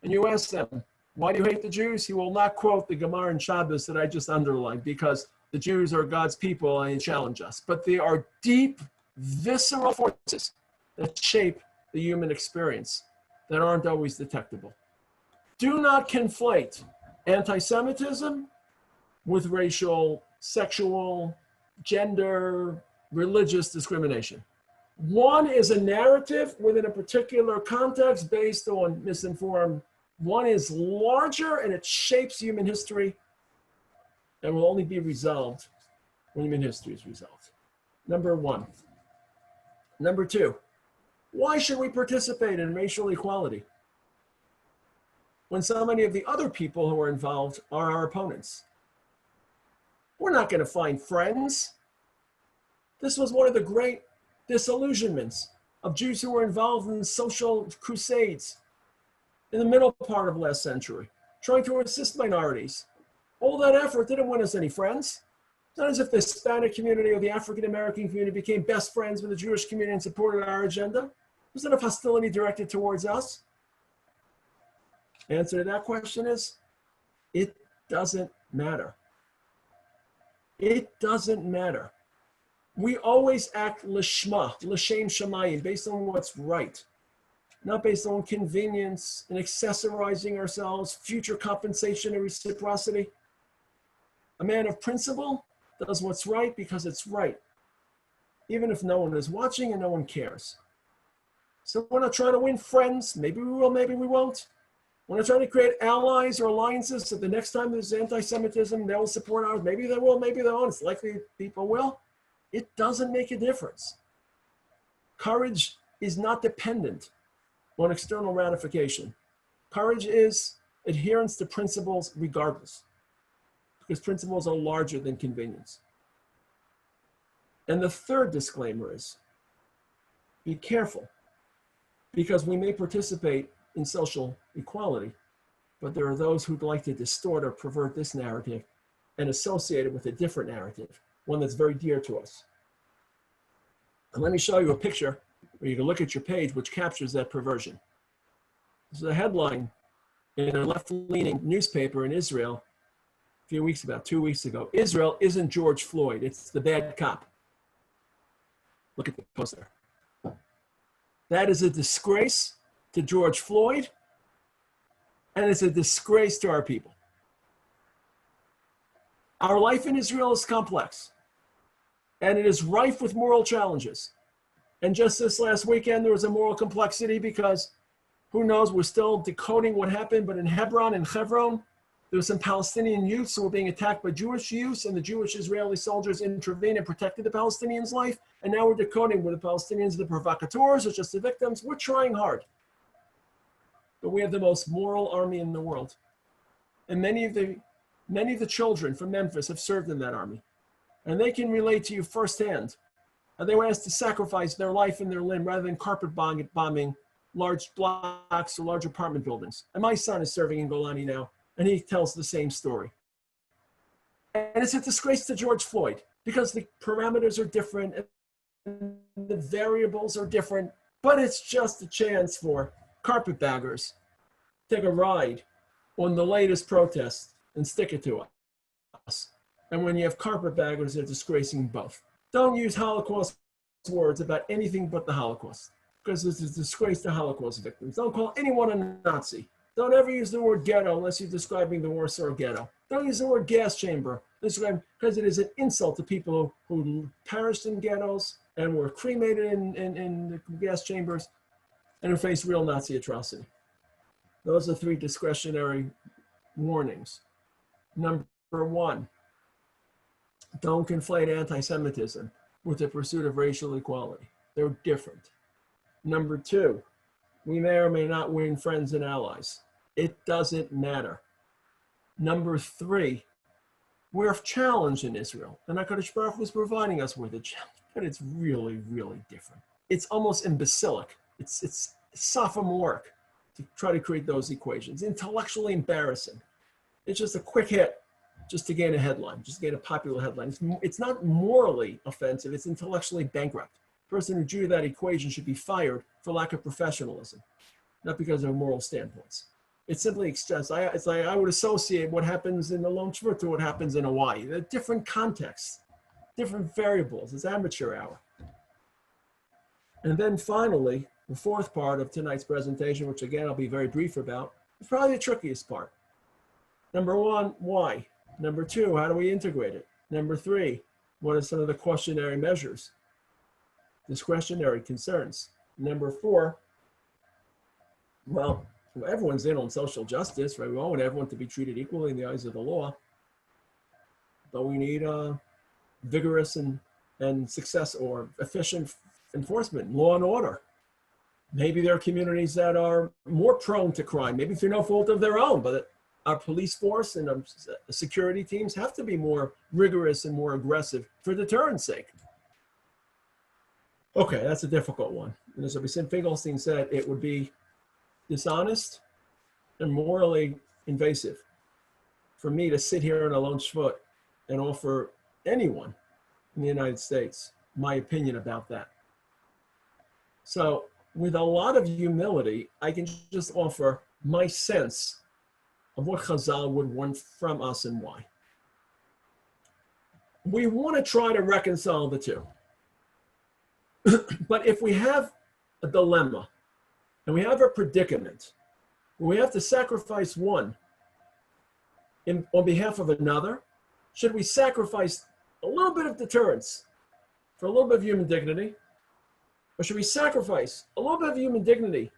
Speaker 2: and you ask them, why do you hate the Jews? He will not quote the Gemara and Shabbos that I just underlined because the Jews are God's people and they challenge us. But they are deep, visceral forces that shape the human experience that aren't always detectable. Do not conflate anti-Semitism with racial, sexual, gender, religious discrimination. One is a narrative within a particular context based on misinformed. One is larger and it shapes human history and will only be resolved when human history is resolved. Number 1. Number 2, why should we participate in racial equality when so many of the other people who are involved are our opponents? We're not going to find friends. This was one of the great disillusionments of Jews who were involved in social crusades in the middle part of last century, trying to assist minorities. All that effort didn't win us any friends. It's not as if the Hispanic community or the African-American community became best friends with the Jewish community and supported our agenda. Was enough hostility directed towards us? The answer to that question is, it doesn't matter. It doesn't matter. We always act l'shma, l'shem shamayim, based on what's right, not based on convenience and accessorizing ourselves, future compensation and reciprocity. A man of principle does what's right because it's right, even if no one is watching and no one cares. So we're not trying to win friends. Maybe we will, maybe we won't. We're not trying to create allies or alliances so the next time there's anti-Semitism, they will support ours. Maybe they will, maybe they won't. It's likely people will. It doesn't make a difference. Courage is not dependent on external ratification. Courage is adherence to principles regardless, because principles are larger than convenience. And the third disclaimer is, be careful, because we may participate in social equality, but there are those who'd like to distort or pervert this narrative and associate it with a different narrative, one that's very dear to us. And let me show you a picture where you can look at your page, which captures that perversion. This is a headline in a left-leaning newspaper in Israel a few weeks, about 2 weeks ago. Israel isn't George Floyd, it's the bad cop. Look at the poster. That is a disgrace to George Floyd, and it's a disgrace to our people. Our life in Israel is complex, and it is rife with moral challenges. And just this last weekend, there was a moral complexity because who knows, we're still decoding what happened, but in Hebron, there were some Palestinian youths who were being attacked by Jewish youths, and the Jewish Israeli soldiers intervened and protected the Palestinians' life. And now we're decoding whether the Palestinians are the provocateurs or just the victims. We're trying hard. But we have the most moral army in the world. And many of the children from Memphis have served in that army. And they can relate to you firsthand. And they were asked to sacrifice their life and their limb rather than carpet bombing large blocks or large apartment buildings. And my son is serving in Golani now, and he tells the same story. And it's a disgrace to George Floyd because the parameters are different and the variables are different, but it's just a chance for carpetbaggers to take a ride on the latest protest and stick it to us. And when you have carpetbaggers, they're disgracing both. Don't use Holocaust words about anything but the Holocaust, because it's a disgrace to Holocaust victims. Don't call anyone a Nazi. Don't ever use the word ghetto unless you're describing the Warsaw Ghetto. Don't use the word gas chamber, because it is an insult to people who perished in ghettos and were cremated in the gas chambers and who faced real Nazi atrocity. Those are 3 discretionary warnings. Number 1, don't conflate anti-Semitism with the pursuit of racial equality. They're different. Number 2, we may or may not win friends and allies. It doesn't matter. Number 3, we're challenged in Israel. And HaKadosh Baruch Hu is providing us with a challenge, but it's really, really different. It's almost imbecilic. It's sophomoric to try to create those equations. Intellectually embarrassing. It's just a quick hit just to gain a headline, just to gain a popular headline. It's not morally offensive, it's intellectually bankrupt. The person who drew that equation should be fired for lack of professionalism, not because of moral standpoints. It's simply it's like I would associate what happens in the Lone Shvut to what happens in Hawaii. They're different contexts, different variables. It's amateur hour. And then finally, the 4th part of tonight's presentation, which again I'll be very brief about, is probably the trickiest part. Number 1, why? Number 2, how do we integrate it? Number 3, what are some of the cautionary measures? Discretionary concerns. Number 4, well, everyone's in on social justice, right? We all want everyone to be treated equally in the eyes of the law. But we need vigorous and success or efficient enforcement, law and order. Maybe there are communities that are more prone to crime, maybe through no fault of their own, but our police force and our security teams have to be more rigorous and more aggressive for deterrence sake. Okay, that's a difficult one. And as Rabbi Finkelstein said, it would be dishonest and morally invasive for me to sit here in a lone shvut and offer anyone in the United States my opinion about that. So with a lot of humility, I can just offer my sense of what Chazal would want from us and why. We want to try to reconcile the two. But if we have a dilemma and we have a predicament, we have to sacrifice one on behalf of another, should we sacrifice a little bit of deterrence for a little bit of human dignity? Or should we sacrifice a little bit of human dignity?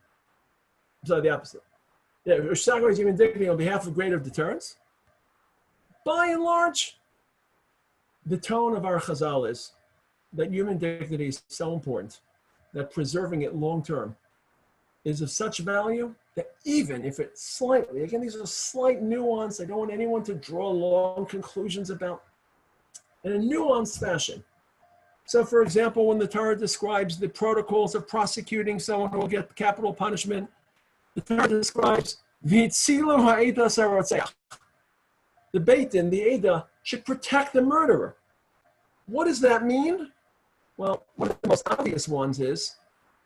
Speaker 2: Sorry, the opposite. Yeah, or sacrifice human dignity on behalf of greater deterrence? By and large, the tone of our Chazal is that human dignity is so important that preserving it long term is of such value that even if it's slightly, again, these are slight nuance, I don't want anyone to draw long conclusions about, in a nuanced fashion. So for example, when the Torah describes the protocols of prosecuting someone who will get capital punishment, the Torah describes V'itzilu ha'eda sarotzeach. The Beit Din, the Eda, should protect the murderer. What does that mean? Well, one of the most obvious ones is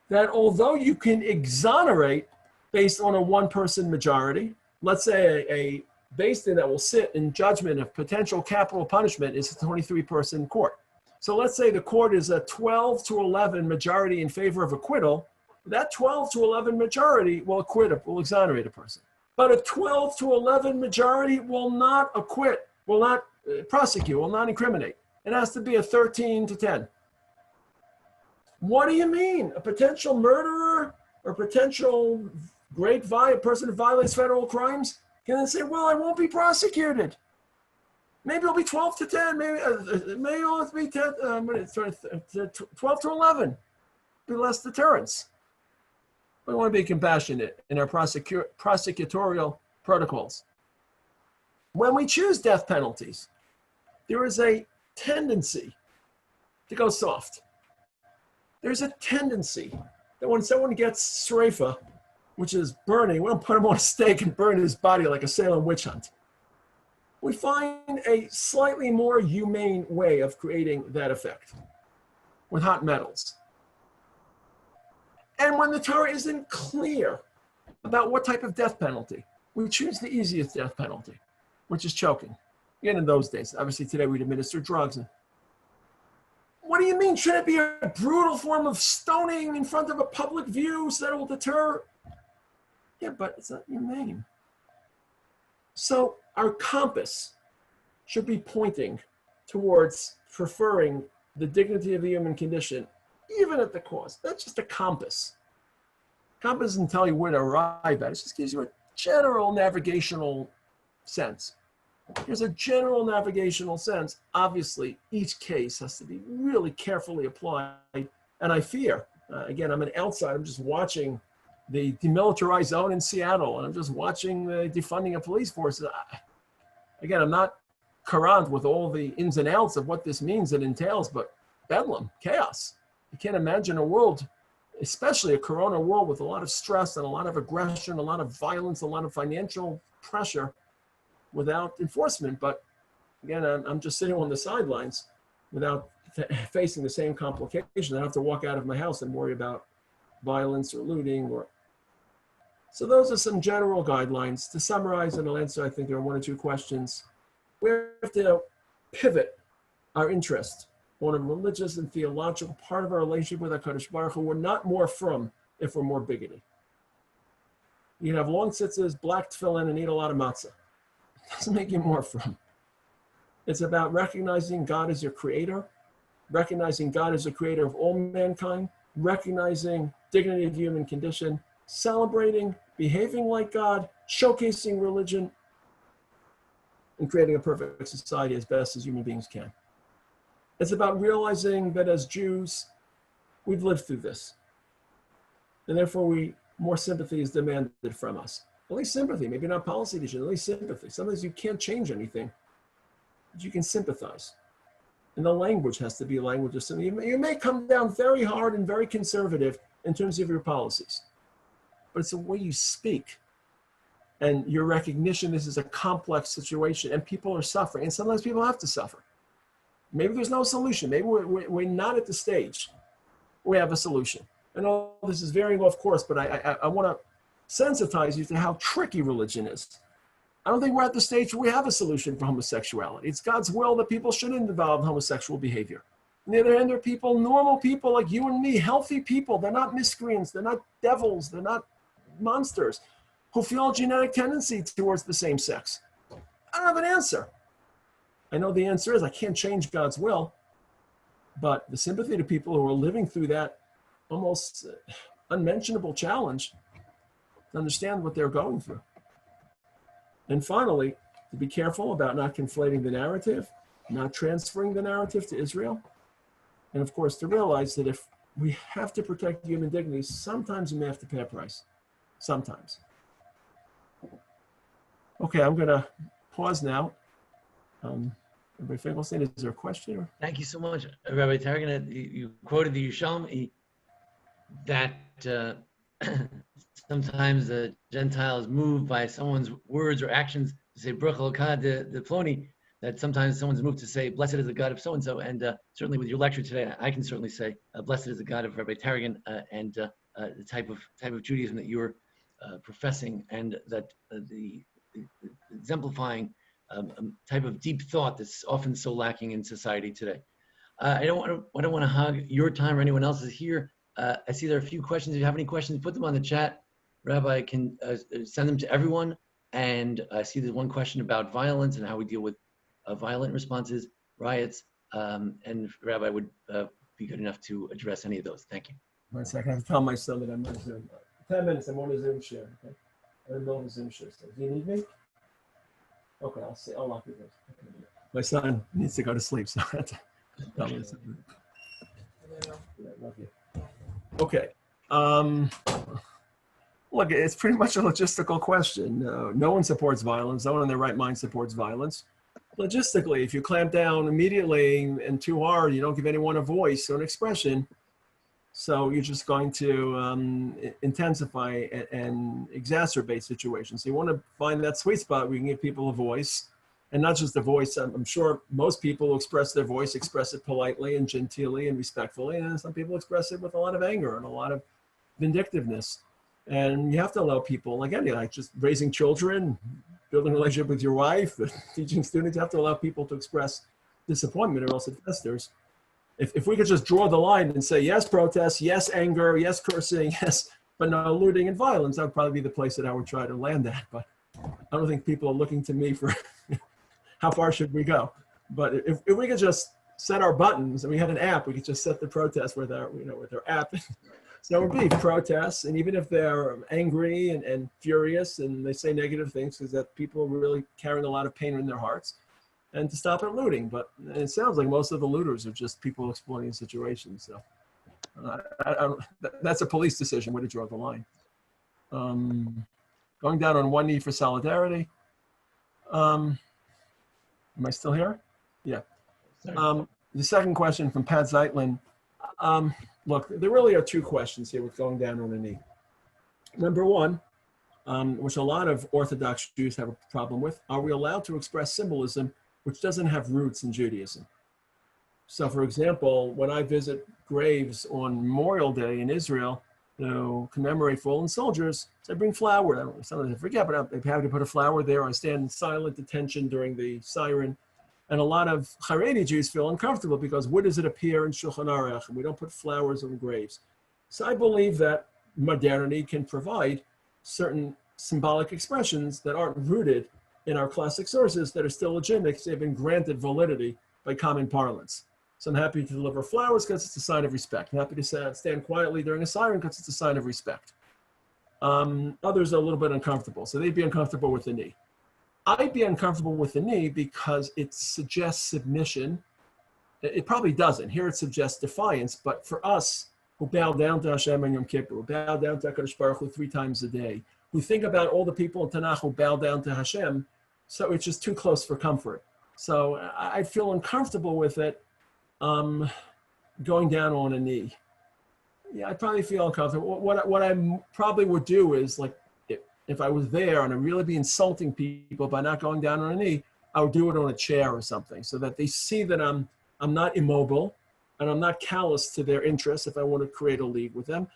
Speaker 2: that although you can exonerate based on a one-person majority, let's say a Beis Din that will sit in judgment of potential capital punishment is a 23-person court. So let's say the court is a 12-11 majority in favor of acquittal. That 12-11 majority will exonerate a person. But a 12-11 majority will not acquit, will not prosecute, will not incriminate. It has to be a 13-10. What do you mean? A potential murderer or potential person who violates federal crimes can then say, well, I won't be prosecuted. Maybe it'll be 12-10. Maybe it'll be 12-11. Be less deterrence. We want to be compassionate in our prosecutorial protocols. When we choose death penalties, there is a tendency to go soft. There's a tendency that when someone gets sreifa, which is burning, we don't put him on a stake and burn his body like a Salem witch hunt. We find a slightly more humane way of creating that effect with hot metals. And when the Torah isn't clear about what type of death penalty, we choose the easiest death penalty, which is choking. Again, in those days, obviously today we'd administer drugs. What do you mean? Should it be a brutal form of stoning in front of a public view so that it will deter? Yeah, but it's not humane. So our compass should be pointing towards preferring the dignity of the human condition, even at the cost. That's just a compass. Compass doesn't tell you where to arrive at. It just gives you a general navigational sense. There's a general navigational sense. Obviously, each case has to be really carefully applied. And I fear, again, I'm an outsider. I'm just watching the demilitarized zone in Seattle, and I'm just watching the defunding of police forces. Again, I'm not current with all the ins and outs of what this means and entails, but bedlam, chaos. You can't imagine a world, especially a corona world, with a lot of stress and a lot of aggression, a lot of violence, a lot of financial pressure without enforcement. But again, I'm just sitting on the sidelines without facing the same complications. I have to walk out of my house and worry about violence or looting. So those are some general guidelines. To summarize, and I'll answer, I think there are one or two questions. We have to pivot our interest on a religious and theological part of our relationship with HaKadosh Baruch Hu. We're not more from if we're more bigoted. You can have long tzitzis, black tefillin, and eat a lot of matzah. It doesn't make you more from. It's about recognizing God as your creator, recognizing God as the creator of all mankind, recognizing dignity of human condition, celebrating, behaving like God, showcasing religion, and creating a perfect society as best as human beings can. It's about realizing that as Jews, we've lived through this. And therefore, more sympathy is demanded from us. At least sympathy, maybe not policy decision, at least sympathy. Sometimes you can't change anything, but you can sympathize. And the language has to be a language of sympathy. You may come down very hard and very conservative in terms of your policies, but it's the way you speak and your recognition this is a complex situation and people are suffering. And sometimes people have to suffer. Maybe there's no solution. Maybe we're not at the stage where we have a solution. I know this is veering off course, but I want to sensitize you to how tricky religion is. I don't think we're at the stage where we have a solution for homosexuality. It's God's will that people shouldn't involve in homosexual behavior. On the other hand, there are people, normal people like you and me, healthy people. They're not miscreants. They're not devils. They're not monsters who feel a genetic tendency towards the same sex. I don't have an answer. I know the answer is I can't change God's will, but the sympathy to people who are living through that almost unmentionable challenge to understand what they're going through. And finally, to be careful about not conflating the narrative, not transferring the narrative to Israel. And of course, to realize that if we have to protect human dignity, sometimes we may have to pay a price. Sometimes. Okay, I'm going to pause now. Rabbi Finkelstein, is there a question?
Speaker 1: Thank you so much, Rabbi Taragin. You quoted the Yerushalmi that sometimes the Gentile is moved by someone's words or actions to say Baruch Elokad de Ploni, that sometimes someone's moved to say, blessed is the God of so-and-so. And certainly with your lecture today, I can certainly say, blessed is the God of Rabbi Taragin and the type of Judaism that you're professing, and that the exemplifying type of deep thought that's often so lacking in society today. I don't want to hog your time or anyone else's here. I see there are a few questions. If you have any questions, put them on the chat. Rabbi can send them to everyone. And I see there's one question about violence and how we deal with violent responses, riots, and Rabbi would be good enough to address any of those. Thank you.
Speaker 2: 1 second, I have to tell my son that I'm on Zoom. 10 minutes, I'm on a Zoom share, okay? I'm in the middle of a Zoom share. So, do you need me? Okay, I'll lock it. My son needs to go to sleep, so I have to tell him something. Yeah, love you. Okay. Look, it's pretty much a logistical question. No one supports violence. No one in their right mind supports violence. Logistically, if you clamp down immediately and too hard, you don't give anyone a voice or an expression. So you're just going to intensify and exacerbate situations. So you want to find that sweet spot where you can give people a voice, and not just a voice. I'm sure most people who express their voice express it politely and genteelly and respectfully, and some people express it with a lot of anger and a lot of vindictiveness. And you have to allow people, again, like just raising children, building a relationship with your wife, teaching students, you have to allow people to express disappointment, or else it festers. If we could just draw the line and say, yes, protest, yes, anger, yes, cursing, yes, but no looting and violence, that would probably be the place that I would try to land at. But I don't think people are looking to me for how far should we go. But if we could just set our buttons, and we had an app, we could just set the protest with our, with our app. So it would be protests, and even if they're angry and furious and they say negative things, because that people are really carrying a lot of pain in their hearts, and to stop at looting. But it sounds like most of the looters are just people exploiting the situation. So that's a police decision where to draw the line. Going down on one knee for solidarity. Am I still here? Yeah. The second question from Pat Zeitlin. Look, there really are two questions here with going down on a knee. Number one, which a lot of Orthodox Jews have a problem with, are we allowed to express symbolism which doesn't have roots in Judaism? So, for example, when I visit graves on Memorial Day in Israel to commemorate fallen soldiers, so I bring flower. Sometimes I forget, but I'm happy to put a flower there. I stand in silent attention during the siren. And a lot of Haredi Jews feel uncomfortable because where does it appear in Shulchan Aruch? And we don't put flowers on graves. So I believe that modernity can provide certain symbolic expressions that aren't rooted in our classic sources that are still legitimate because they've been granted validity by common parlance. So I'm happy to deliver flowers because it's a sign of respect. I'm happy to stand quietly during a siren because it's a sign of respect. Others are a little bit uncomfortable, so they'd be uncomfortable with the knee. I'd be uncomfortable with the knee because it suggests submission. It probably doesn't. Here it suggests defiance, but for us who bow down to Hashem and Yom Kippur, who bow down to HaKadosh Baruch Hu 3 times a day, who think about all the people in Tanakh who bow down to Hashem, so it's just too close for comfort. So I feel uncomfortable with it going down on a knee. Yeah, I probably feel uncomfortable. What I probably would do is, like, if I was there and I'd really be insulting people by not going down on a knee, I would do it on a chair or something so that they see that I'm not immobile and I'm not callous to their interests if I want to create a league with them.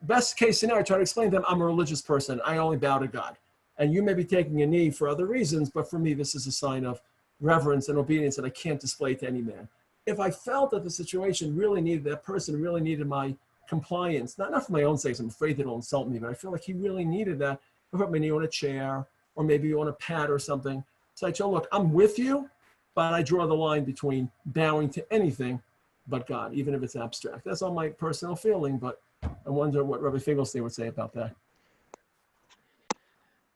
Speaker 2: Best case scenario, I try to explain to them, I'm a religious person. I only bow to God. And you may be taking a knee for other reasons, but for me, this is a sign of reverence and obedience that I can't display to any man. If I felt that the situation really needed, that person really needed my compliance, not for my own sake, I'm afraid that it'll insult me, but I feel like he really needed that. I put my knee on a chair or maybe on a pad or something. So I tell him, look, I'm with you, but I draw the line between bowing to anything but God, even if it's abstract. That's all my personal feeling, but I wonder what Rabbi Finkelstein would say about that.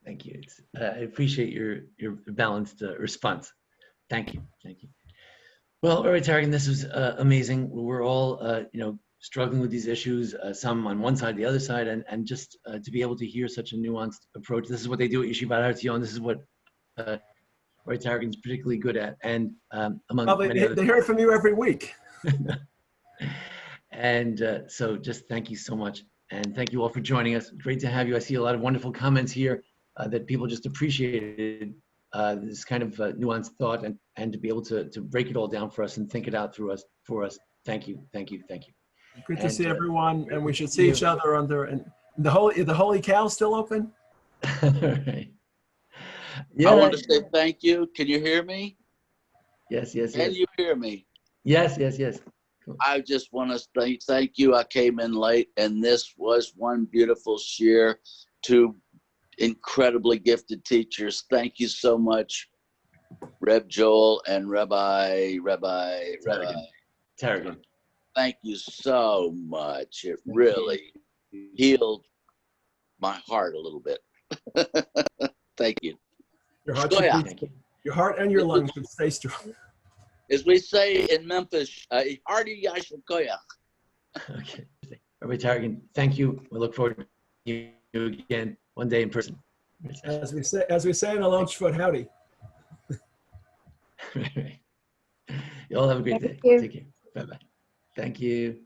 Speaker 1: Thank you. I appreciate your balanced response. Thank you. Thank you. Well, Rabbi Taragin, this was amazing. We're all, struggling with these issues, some on one side, the other side, and just to be able to hear such a nuanced approach. This is what they do at Yeshivat Etzion. This is what Rabbi Taragin is particularly good at, and among many others.
Speaker 2: They hear it from you every week.
Speaker 1: And so just thank you so much. And thank you all for joining us. Great to have you. I see a lot of wonderful comments here that people just appreciated this kind of nuanced thought and to be able to break it all down for us and think it out for us. Thank you.
Speaker 2: Good to
Speaker 1: And,
Speaker 2: see everyone, and we should
Speaker 1: see
Speaker 2: see
Speaker 1: you.
Speaker 2: each other under. And the Holy Cow still open?
Speaker 1: Right. Yeah.
Speaker 3: I want to say thank you. Can you hear me?
Speaker 1: Yes.
Speaker 3: Can you hear me?
Speaker 1: Yes. Cool.
Speaker 3: I just want to say thank you. I came in late, and this was one beautiful share. Two incredibly gifted teachers. Thank you so much, Reb Joel and Rabbi.
Speaker 1: Taragin.
Speaker 3: Thank you so much. It really healed my heart a little bit. Thank you.
Speaker 2: Your heart,
Speaker 1: Thank you.
Speaker 2: your heart and your lungs should stay strong.
Speaker 3: As we say in Memphis, hearty yashel koyach.
Speaker 1: Okay. Rabbi Taragin, thank you. We look forward to you again one day in person.
Speaker 2: As we say in Alon Shvut, howdy.
Speaker 1: You all have a great day.
Speaker 4: you.
Speaker 1: Take care. Bye-bye. Thank you.